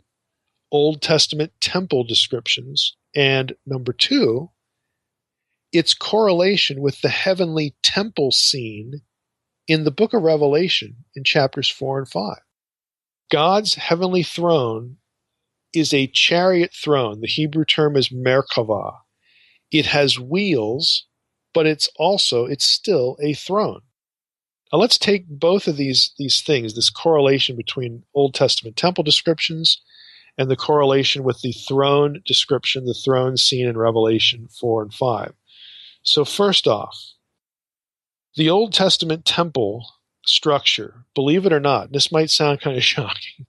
Speaker 3: Old Testament temple descriptions, and number two, its correlation with the heavenly temple scene in the book of Revelation in chapters 4 and 5. God's heavenly throne is a chariot throne. The Hebrew term is Merkavah. It has wheels, but it's still a throne. Now let's take both of these things, this correlation between Old Testament temple descriptions and the correlation with the throne description, the throne scene in Revelation 4 and 5. So first off, the Old Testament temple structure, believe it or not, this might sound kind of shocking,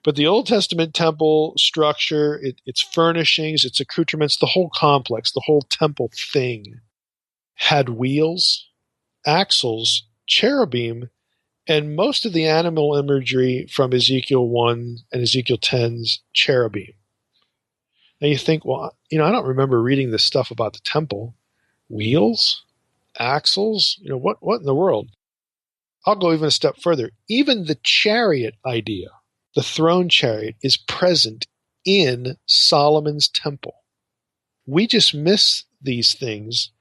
Speaker 3: but the Old Testament temple structure, its furnishings, its accoutrements, the whole complex, the whole temple thing, had wheels, axles, cherubim, and most of the animal imagery from Ezekiel 1 and Ezekiel 10's cherubim. Now you think, well, I don't remember reading this stuff about the temple. Wheels? Axles? What in the world? I'll go even a step further. Even the chariot idea, the throne chariot, is present in Solomon's temple. We just miss these things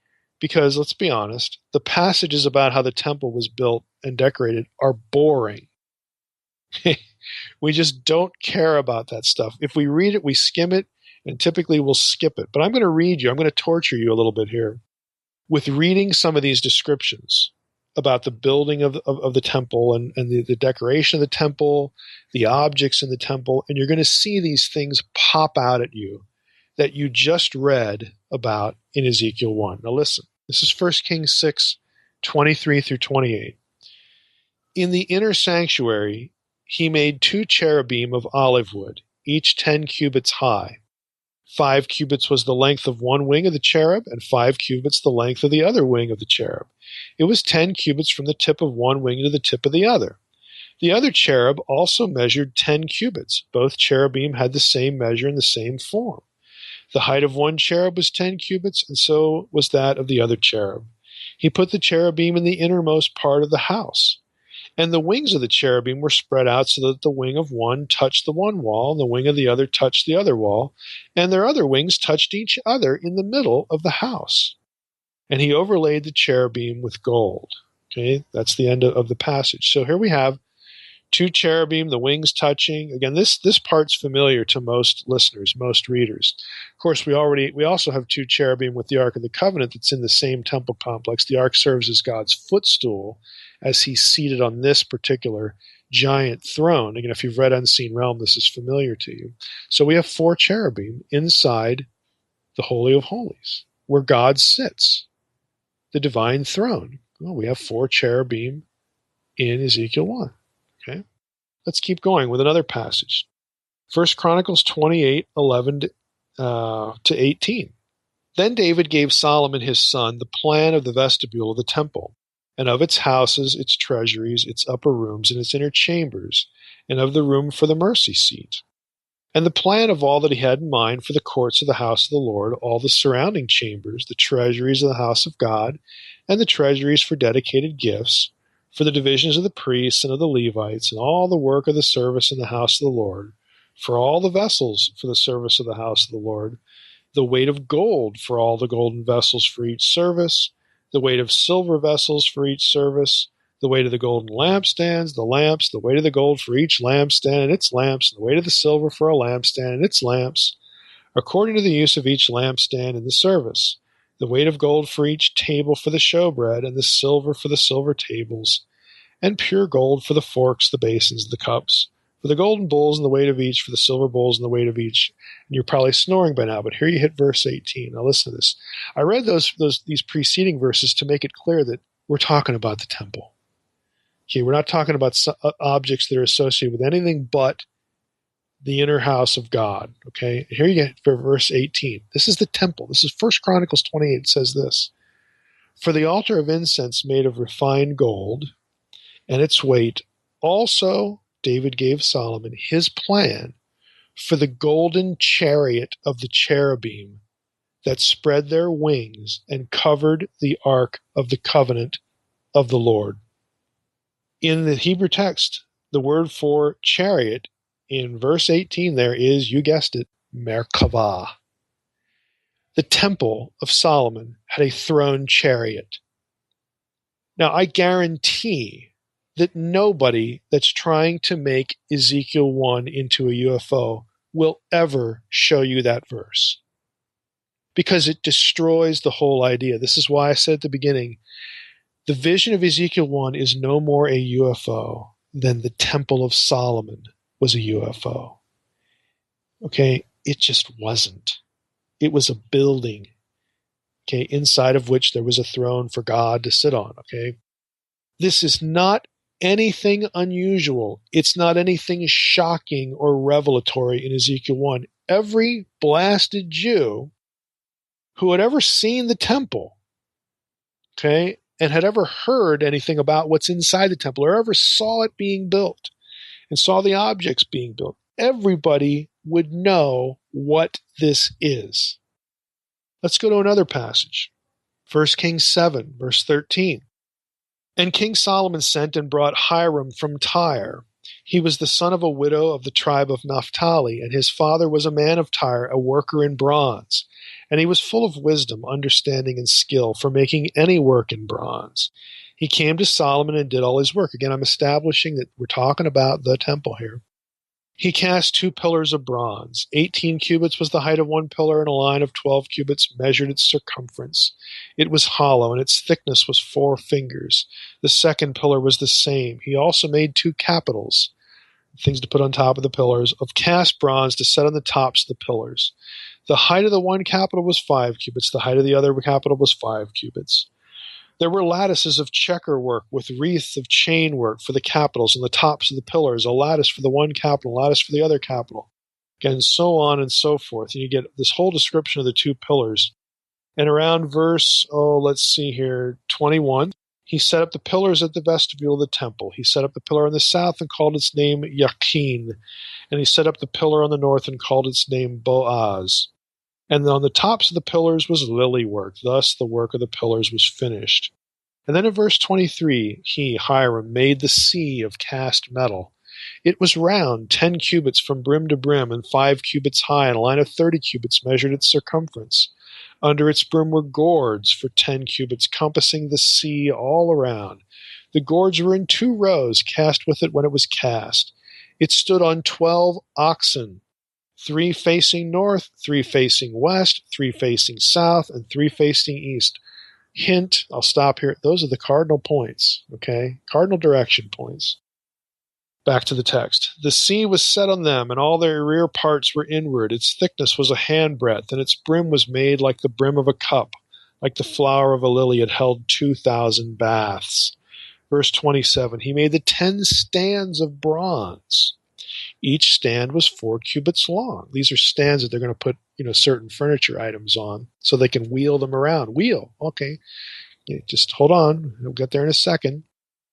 Speaker 3: because, let's be honest, the passages about how the temple was built and decorated are boring. We just don't care about that stuff. If we read it, we skim it, and typically we'll skip it. But I'm going to torture you a little bit here with reading some of these descriptions about the building of the temple and the decoration of the temple, the objects in the temple, and you're going to see these things pop out at you that you just read about in Ezekiel 1. Now listen, this is 1 Kings 6, 23 through 28. In the inner sanctuary, he made 2 cherubim of olive wood, each 10 cubits high. 5 cubits was the length of one wing of the cherub, and 5 cubits the length of the other wing of the cherub. It was 10 cubits from the tip of one wing to the tip of the other. The other cherub also measured 10 cubits. Both cherubim had the same measure and the same form. The height of one cherub was 10 cubits, and so was that of the other cherub. He put the cherubim in the innermost part of the house. And the wings of the cherubim were spread out so that the wing of one touched the one wall, and the wing of the other touched the other wall, and their other wings touched each other in the middle of the house. And he overlaid the cherubim with gold. Okay, that's the end of the passage. So here we have 2 cherubim, the wings touching. Again, this part's familiar to most listeners, most readers. Of course, we also have 2 cherubim with the Ark of the Covenant that's in the same temple complex. The Ark serves as God's footstool as he's seated on this particular giant throne. Again, if you've read Unseen Realm, this is familiar to you. So we have 4 cherubim inside the Holy of Holies, where God sits, the divine throne. Well, we have 4 cherubim in Ezekiel 1. Okay, let's keep going with another passage. 1 Chronicles 28, 11 to 18. Then David gave Solomon his son the plan of the vestibule of the temple, and of its houses, its treasuries, its upper rooms, and its inner chambers, and of the room for the mercy seat. And the plan of all that he had in mind for the courts of the house of the Lord, all the surrounding chambers, the treasuries of the house of God, and the treasuries for dedicated gifts, for the divisions of the priests and of the Levites, and all the work of the service in the house of the Lord, for all the vessels for the service of the house of the Lord, the weight of gold for all the golden vessels for each service, the weight of silver vessels for each service, the weight of the golden lampstands, the lamps, the weight of the gold for each lampstand and its lamps, and the weight of the silver for a lampstand and its lamps, according to the use of each lampstand in the service, the weight of gold for each table for the showbread, and the silver for the silver tables, and pure gold for the forks, the basins, the cups, for the golden bowls and the weight of each, for the silver bowls and the weight of each. And you're probably snoring by now, but here you hit verse 18. Now listen to this. I read these preceding verses to make it clear that we're talking about the temple. Okay, we're not talking about objects that are associated with anything but the inner house of God. Okay, here you get for verse 18. This is the temple. This is 1 Chronicles 28. It says this: for the altar of incense made of refined gold and its weight, also David gave Solomon his plan for the golden chariot of the cherubim that spread their wings and covered the ark of the covenant of the Lord. In the Hebrew text, the word for chariot in verse 18 there is, you guessed it, Merkavah. The temple of Solomon had a throne chariot. Now, I guarantee that nobody that's trying to make Ezekiel 1 into a UFO will ever show you that verse, because it destroys the whole idea. This is why I said at the beginning, the vision of Ezekiel 1 is no more a UFO than the Temple of Solomon was a UFO. Okay, it just wasn't. It was a building, okay, inside of which there was a throne for God to sit on, okay? This is not anything unusual. It's not anything shocking or revelatory in Ezekiel 1. Every blasted Jew who had ever seen the temple, okay, and had ever heard anything about what's inside the temple, or ever saw it being built and saw the objects being built, everybody would know what this is. Let's go to another passage. 1 Kings 7, verse 13. And King Solomon sent and brought Hiram from Tyre. He was the son of a widow of the tribe of Naphtali, and his father was a man of Tyre, a worker in bronze. And he was full of wisdom, understanding, and skill for making any work in bronze. He came to Solomon and did all his work. Again, I'm establishing that we're talking about the temple here. He cast 2 pillars of bronze. 18 cubits was the height of one pillar, and a line of 12 cubits measured its circumference. It was hollow, and its thickness was 4 fingers. The second pillar was the same. He also made 2 capitals, things to put on top of the pillars, of cast bronze to set on the tops of the pillars. The height of the one capital was 5 cubits. The height of the other capital was 5 cubits. There were lattices of checker work with wreaths of chain work for the capitals and the tops of the pillars, a lattice for the one capital, a lattice for the other capital, again, so on and so forth. And you get this whole description of the 2 pillars. And around verse, 21, he set up the pillars at the vestibule of the temple. He set up the pillar on the south and called its name Yaqeen. And he set up the pillar on the north and called its name Boaz. And on the tops of the pillars was lily work. Thus the work of the pillars was finished. And then in verse 23, he, Hiram, made the sea of cast metal. It was round, 10 cubits from brim to brim, and 5 cubits high, and a line of 30 cubits measured its circumference. Under its brim were gourds for 10 cubits, compassing the sea all around. The gourds were in 2 rows, cast with it when it was cast. It stood on 12 oxen, 3 facing north, 3 facing west, 3 facing south, and 3 facing east. Hint, I'll stop here. Those are the cardinal points, okay? Cardinal direction points. Back to the text. The sea was set on them, and all their rear parts were inward. Its thickness was a handbreadth, and its brim was made like the brim of a cup. Like the flower of a lily, it held 2,000 baths. Verse 27, he made the 10 stands of bronze. Each stand was 4 cubits long. These are stands that they're going to put, certain furniture items on so they can wheel them around. Wheel, okay. Just hold on. We'll get there in a second.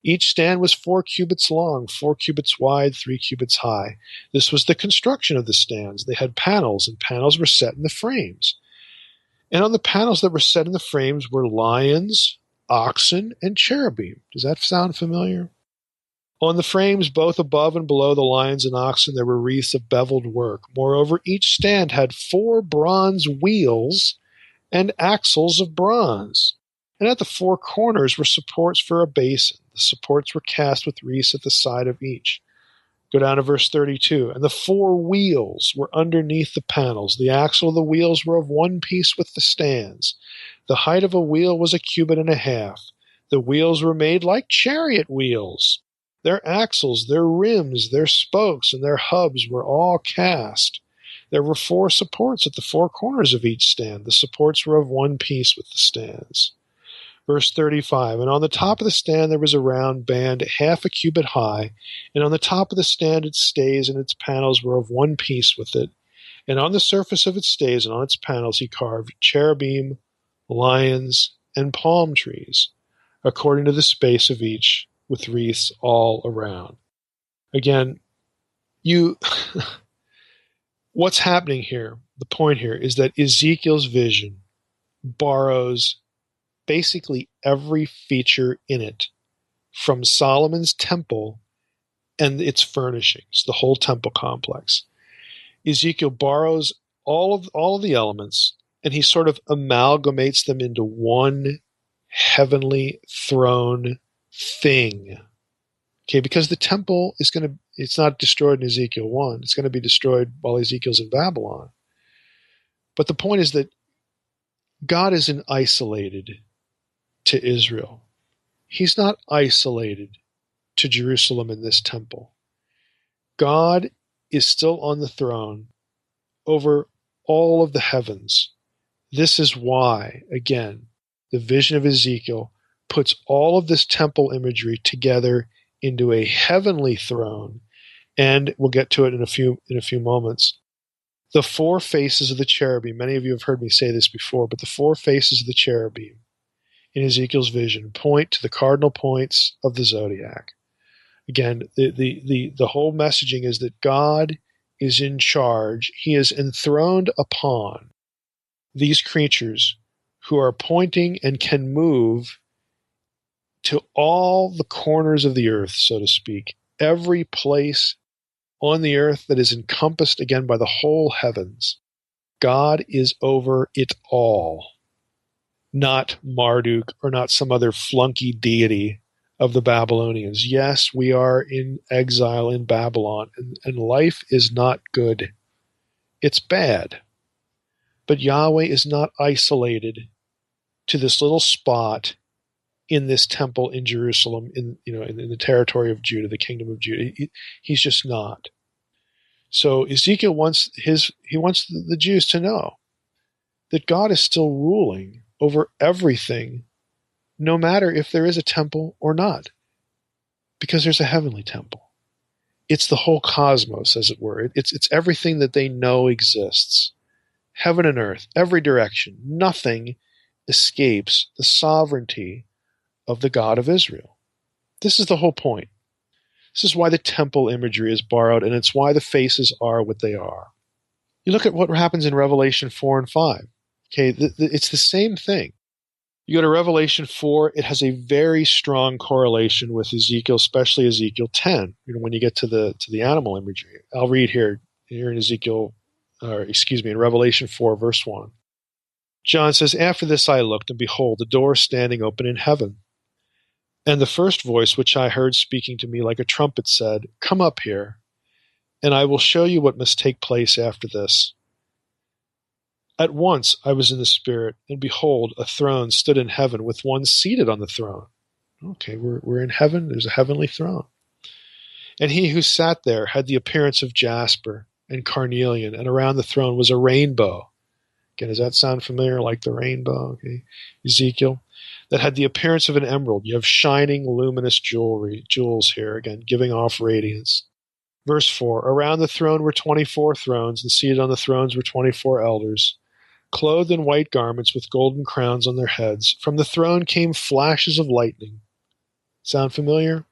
Speaker 3: Each stand was 4 cubits long, 4 cubits wide, 3 cubits high. This was the construction of the stands. They had panels, and panels were set in the frames. And on the panels that were set in the frames were lions, oxen, and cherubim. Does that sound familiar? On the frames, both above and below the lions and oxen, there were wreaths of beveled work. Moreover, each stand had 4 bronze wheels and axles of bronze. And at the 4 corners were supports for a basin. The supports were cast with wreaths at the side of each. Go down to verse 32. And the 4 wheels were underneath the panels. The axle of the wheels were of one piece with the stands. The height of a wheel was 1.5 cubits. The wheels were made like chariot wheels. Their axles, their rims, their spokes, and their hubs were all cast. There were 4 supports at the 4 corners of each stand. The supports were of one piece with the stands. Verse 35, and on the top of the stand there was a round band 0.5 cubits high, and on the top of the stand its stays and its panels were of one piece with it. And on the surface of its stays and on its panels he carved cherubim, lions, and palm trees, according to the space of each, with wreaths all around. Again, what's happening here, the point here, is that Ezekiel's vision borrows basically every feature in it from Solomon's temple and its furnishings, the whole temple complex. Ezekiel borrows all of the elements, and he sort of amalgamates them into one heavenly throne thing. Okay, because the temple it's not destroyed in Ezekiel 1. It's going to be destroyed while Ezekiel's in Babylon. But the point is that God isn't isolated to Israel. He's not isolated to Jerusalem in this temple. God is still on the throne over all of the heavens. This is why, again, the vision of Ezekiel puts all of this temple imagery together into a heavenly throne, and we'll get to it in a few moments. The 4 faces of the cherubim, many of you have heard me say this before, but the 4 faces of the cherubim in Ezekiel's vision point to the cardinal points of the zodiac. Again, the whole messaging is that God is in charge. He is enthroned upon these creatures who are pointing and can move to all the corners of the earth, so to speak, every place on the earth that is encompassed, again, by the whole heavens. God is over it all, not Marduk or not some other flunky deity of the Babylonians. Yes, we are in exile in Babylon, and life is not good. It's bad. But Yahweh is not isolated to this little spot in this temple in Jerusalem, in the territory of Judah, the kingdom of Judah. He's just not. So Ezekiel wants the Jews to know that God is still ruling over everything, no matter if there is a temple or not, because there's a heavenly temple. It's the whole cosmos, as it were. It's everything that they know exists. Heaven and earth, every direction. Nothing escapes the sovereignty of the God of Israel. This is the whole point. This is why the temple imagery is borrowed, and it's why the faces are what they are. You look at what happens in Revelation 4 and 5. Okay, it's the same thing. You go to Revelation 4, it has a very strong correlation with Ezekiel, especially Ezekiel 10, when you get to the animal imagery. I'll read here in in Revelation 4, verse 1. John says, "After this I looked, and behold, a door standing open in heaven. And the first voice which I heard speaking to me like a trumpet said, 'Come up here, and I will show you what must take place after this.' At once I was in the Spirit, and behold, a throne stood in heaven with one seated on the throne." Okay, we're in heaven. There's a heavenly throne. "And he who sat there had the appearance of jasper and carnelian, and around the throne was a rainbow." Again, does that sound familiar, like the rainbow? Okay, Ezekiel. "That had the appearance of an emerald." You have shining, luminous jewels here, again, giving off radiance. Verse 4, "Around the throne were 24 thrones, and seated on the thrones were 24 elders, clothed in white garments with golden crowns on their heads. From the throne came flashes of lightning, Sound familiar?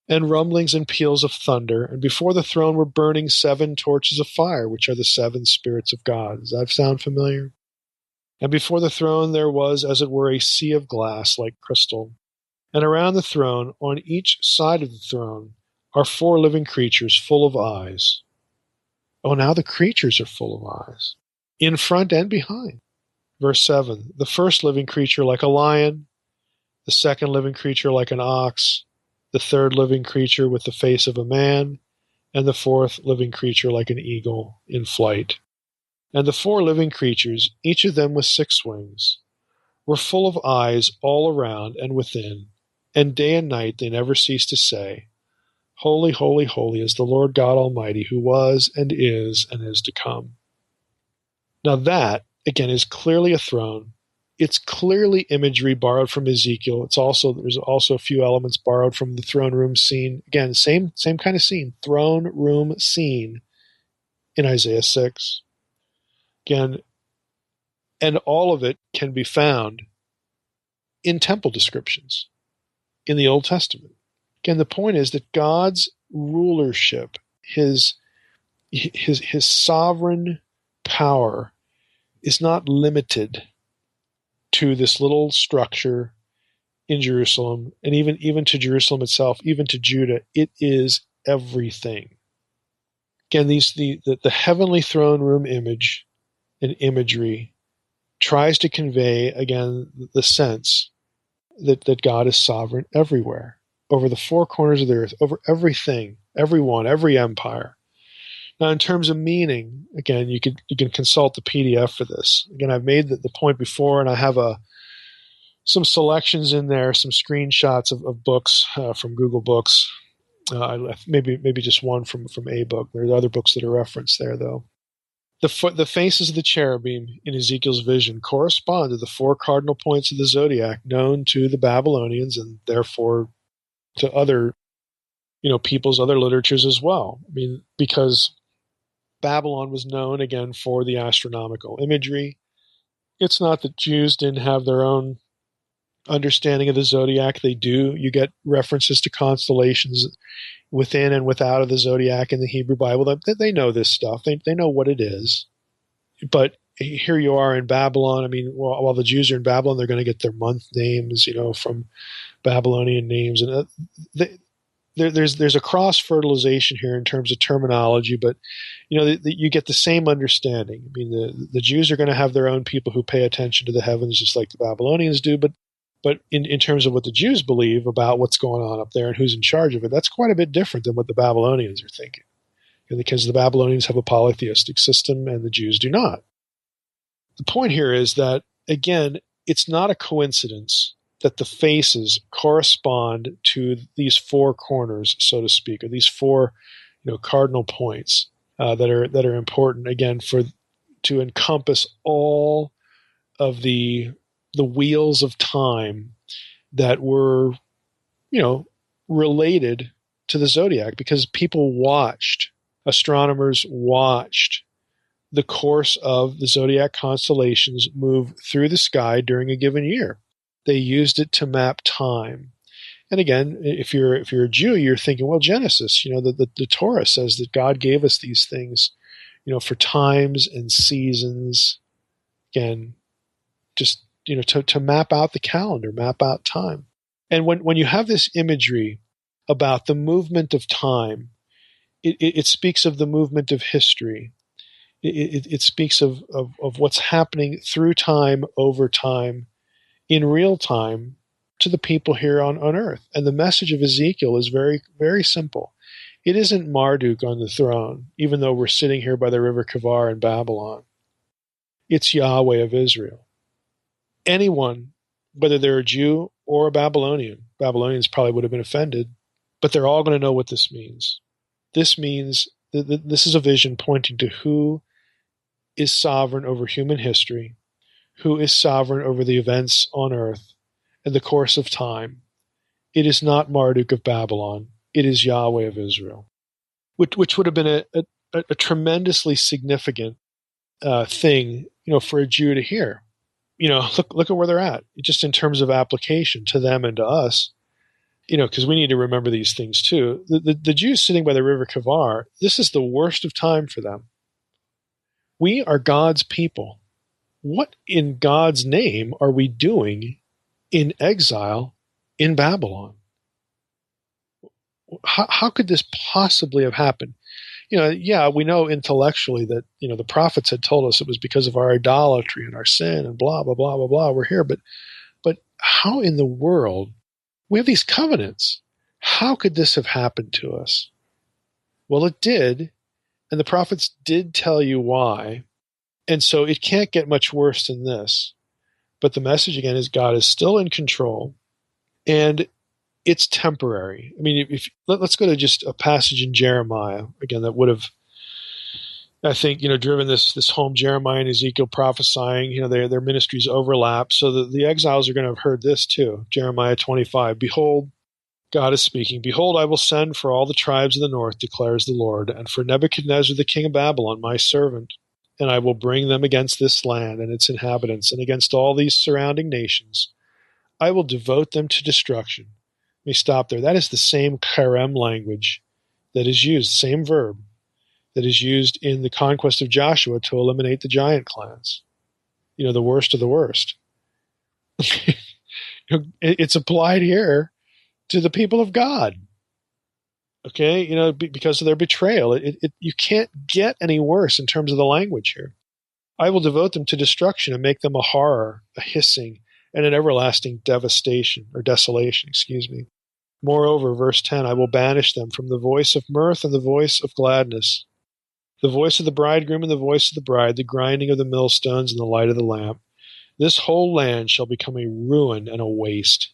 Speaker 3: And rumblings and peals of thunder, and before the throne were burning 7 torches of fire, which are the 7 spirits of God. Does that sound familiar? And before the throne there was, as it were, a sea of glass like crystal. And around the throne, on each side of the throne, are 4 living creatures full of eyes. Oh, now the creatures are full of eyes, in front and behind. Verse 7, the first living creature like a lion, the second living creature like an ox, the third living creature with the face of a man, and the fourth living creature like an eagle in flight. And the 4 living creatures, each of them with 6 wings, were full of eyes all around and within, and day and night they never ceased to say, Holy, holy, holy is the Lord God Almighty, who was and is to come. Now that, again, is clearly a throne. It's clearly imagery borrowed from Ezekiel. There's also a few elements borrowed from the throne room scene. Again, same kind of scene, throne room scene in Isaiah 6. Again, and all of it can be found in temple descriptions in the Old Testament. Again, the point is that God's rulership, his sovereign power, is not limited to this little structure in Jerusalem, and even to Jerusalem itself, even to Judah. It is everything. Again, the heavenly throne room image and imagery tries to convey, again, the sense that God is sovereign everywhere, over the 4 corners of the earth, over everything, everyone, every empire. Now, in terms of meaning, again, you can consult the PDF for this. Again, I've made the point before, and I have some selections in there, some screenshots of books from Google Books. Maybe just one from a book. There are other books that are referenced there, though. The faces of the cherubim in Ezekiel's vision correspond to the 4 cardinal points of the zodiac known to the Babylonians and therefore to other, peoples, other literatures as well. I mean, because Babylon was known, again, for the astronomical imagery. It's not that Jews didn't have their own understanding of the zodiac. They do. You get references to constellations within and without of the zodiac in the Hebrew Bible. They know this stuff. They know what it is. But here you are in Babylon. I mean, while the Jews are in Babylon, they're going to get their month names, from Babylonian names. And there's a cross-fertilization here in terms of terminology, but you get the same understanding. I mean, the Jews are going to have their own people who pay attention to the heavens just like the Babylonians do, but in terms of what the Jews believe about what's going on up there and who's in charge of it, that's quite a bit different than what the Babylonians are thinking. Because the Babylonians have a polytheistic system and the Jews do not. The point here is that, again, it's not a coincidence that the faces correspond to these 4 corners, so to speak, or these 4, cardinal points that are important, again, to encompass all of the wheels of time that were, related to the zodiac, because astronomers watched the course of the zodiac constellations move through the sky during a given year. They used it to map time. And again, if you're a Jew, you're thinking, well, Genesis, the Torah says that God gave us these things, for times and seasons. Again, just to map out the calendar, map out time. And when you have this imagery about the movement of time, it speaks of the movement of history. It speaks of what's happening through time, over time, in real time to the people here on earth. And the message of Ezekiel is very, very simple. It isn't Marduk on the throne, even though we're sitting here by the river Kavar in Babylon. It's Yahweh of Israel. Anyone, whether they're a Jew or a Babylonian, Babylonians probably would have been offended, but they're all going to know what this means. This means that this is a vision pointing to who is sovereign over human history, who is sovereign over the events on earth and the course of time. It is not Marduk of Babylon. It is Yahweh of Israel, which would have been a tremendously significant thing, for a Jew to hear. Look at where they're at, just in terms of application to them and to us. because we need to remember these things too. The Jews sitting by the river Kavar, this is the worst of time for them. We are God's people. What in God's name are we doing in exile in Babylon? How could this possibly have happened? We know intellectually that, the prophets had told us it was because of our idolatry and our sin and blah, blah, blah, blah, blah. We're here. But how in the world? We have these covenants. How could this have happened to us? Well, it did. And the prophets did tell you why. And so it can't get much worse than this. But the message again is God is still in control. And it's temporary. I mean, let's go to just a passage in Jeremiah, again, that would have, I think, driven this home. Jeremiah and Ezekiel prophesying, their ministries overlap. So the exiles are going to have heard this too. Jeremiah 25, behold, God is speaking, behold, I will send for all the tribes of the north, declares the Lord, and for Nebuchadnezzar the king of Babylon, my servant, and I will bring them against this land and its inhabitants, and against all these surrounding nations. I will devote them to destruction. Let me stop there. That is the same karem language that is used, same verb, that is used in the conquest of Joshua to eliminate the giant clans. The worst of the worst. It's applied here to the people of God. Okay, because of their betrayal. You can't get any worse in terms of the language here. I will devote them to destruction and make them a horror, a hissing, and an everlasting desolation. Moreover, verse 10, I will banish them from the voice of mirth and the voice of gladness, the voice of the bridegroom and the voice of the bride, the grinding of the millstones and the light of the lamp. This whole land shall become a ruin and a waste,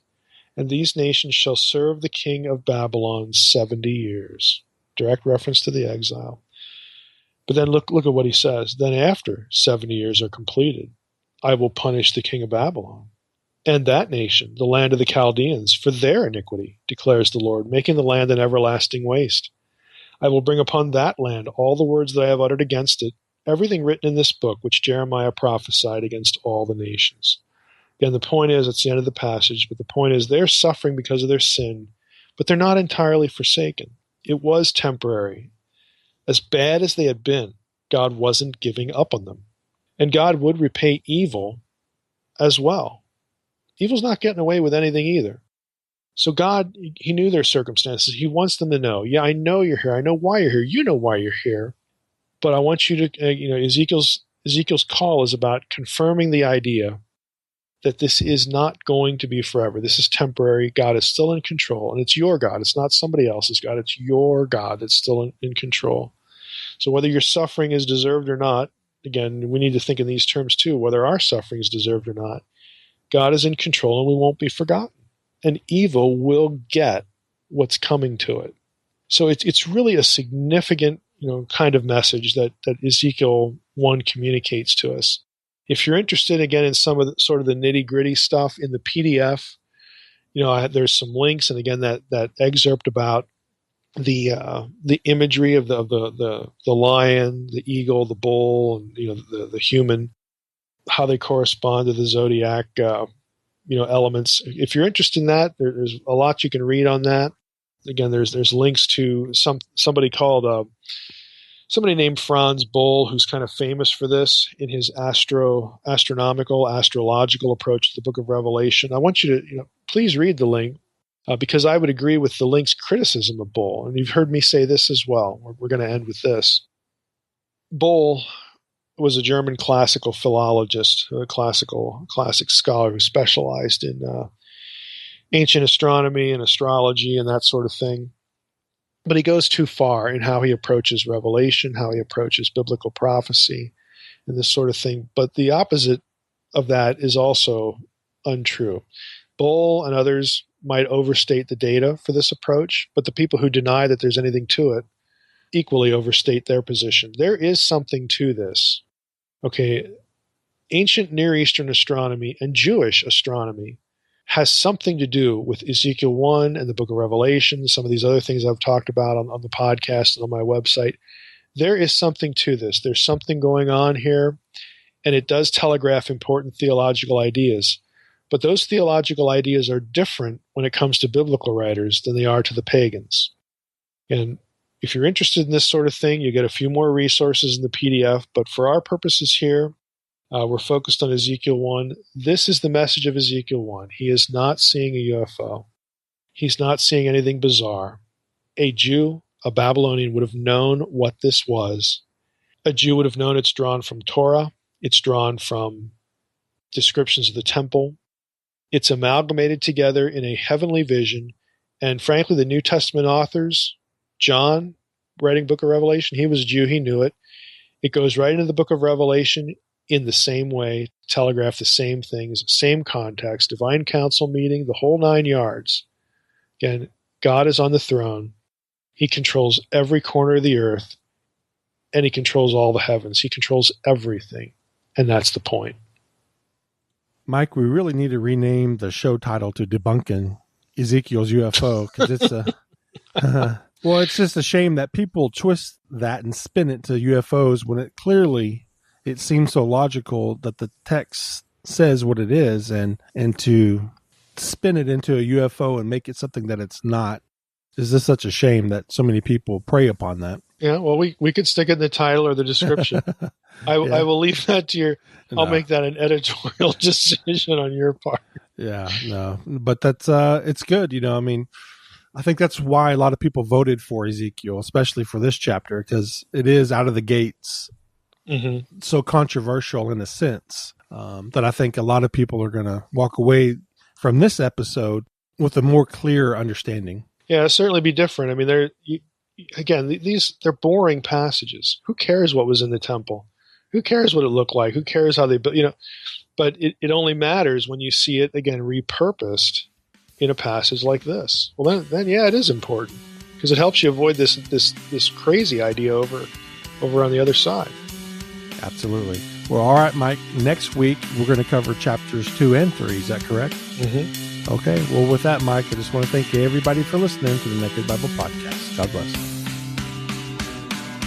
Speaker 3: and these nations shall serve the king of Babylon 70 years. Direct reference to the exile. But then look at what he says. Then after 70 years are completed, I will punish the king of Babylon and that nation, the land of the Chaldeans, for their iniquity, declares the Lord, making the land an everlasting waste. I will bring upon that land all the words that I have uttered against it, everything written in this book which Jeremiah prophesied against all the nations. Again, the point is, it's the end of the passage, but the point is they're suffering because of their sin, but they're not entirely forsaken. It was temporary. As bad as they had been, God wasn't giving up on them. And God would repay evil as well. Evil's not getting away with anything either. So God, he knew their circumstances. He wants them to know, yeah, I know you're here. I know why you're here. You know why you're here. But I want you to, Ezekiel's call is about confirming the idea that this is not going to be forever. This is temporary. God is still in control. And it's your God. It's not somebody else's God. It's your God that's still in control. So whether your suffering is deserved or not, again, we need to think in these terms too, whether our suffering is deserved or not, God is in control and we won't be forgotten. And evil will get what's coming to it. So it's really a significant, kind of message that Ezekiel 1 communicates to us. If you're interested, again, in some of the sort of the nitty-gritty stuff in the PDF, there's some links, and again, that excerpt about the imagery of the lion, the eagle, the bull, and the human, how they correspond to the zodiac, elements. If you're interested in that, there's a lot you can read on that. Again, there's links to somebody named Franz Boll, who's kind of famous for this in his astrological approach to the book of Revelation. I want you to, please read the link because I would agree with the link's criticism of Boll. And you've heard me say this as well. We're going to end with this. Boll was a German classical philologist, a classic scholar who specialized in ancient astronomy and astrology and that sort of thing. But he goes too far in how he approaches Revelation, how he approaches biblical prophecy, and this sort of thing. But the opposite of that is also untrue. Boll and others might overstate the data for this approach, but the people who deny that there's anything to it equally overstate their position. There is something to this. Okay, ancient Near Eastern astronomy and Jewish astronomy has something to do with Ezekiel 1 and the book of Revelation, some of these other things I've talked about on the podcast and on my website. There is something to this. There's something going on here, and it does telegraph important theological ideas. But those theological ideas are different when it comes to biblical writers than they are to the pagans. And if you're interested in this sort of thing, you get a few more resources in the PDF. But for our purposes here, we're focused on Ezekiel 1. This is the message of Ezekiel 1. He is not seeing a UFO. He's not seeing anything bizarre. A Jew, a Babylonian, would have known what this was. A Jew would have known it's drawn from Torah. It's drawn from descriptions of the temple. It's amalgamated together in a heavenly vision. And frankly, the New Testament authors, John, writing book of Revelation, he was a Jew, he knew it. It goes right into the book of Revelation in the same way, telegraph the same things, same context, divine council meeting, the whole 9 yards. Again, God is on the throne. He controls every corner of the earth, and he controls all the heavens. He controls everything, and that's the point.
Speaker 2: Mike, we really need to rename the show title to Debunking Ezekiel's UFO, because it's a well, it's just a shame that people twist that and spin it to UFOs when it seems so logical that the text says what it is, and to spin it into a UFO and make it something that it's not is just such a shame that so many people prey upon that.
Speaker 3: Yeah, well, we could stick it in the title or the description. I will leave that to your. I'll make that an editorial decision on your part.
Speaker 2: Yeah, no, but that's it's good. I mean, I think that's why a lot of people voted for Ezekiel, especially for this chapter, because it is out of the gates so controversial in a sense that I think a lot of people are going to walk away from this episode with a more clear understanding. Yeah,
Speaker 3: it'll certainly be different. I mean, they're boring passages. Who cares what was in the temple? Who cares what it looked like? Who cares how they built? But it only matters when you see it again repurposed in a passage like this. Well, then yeah, it is important because it helps you avoid this crazy idea over on the other side.
Speaker 2: Absolutely. Well, all right, Mike. Next week we're going to cover chapters 2 and 3. Is that correct?
Speaker 3: Mm-hmm.
Speaker 2: Okay. Well, with that, Mike, I just want to thank everybody for listening to the Naked Bible Podcast. God bless.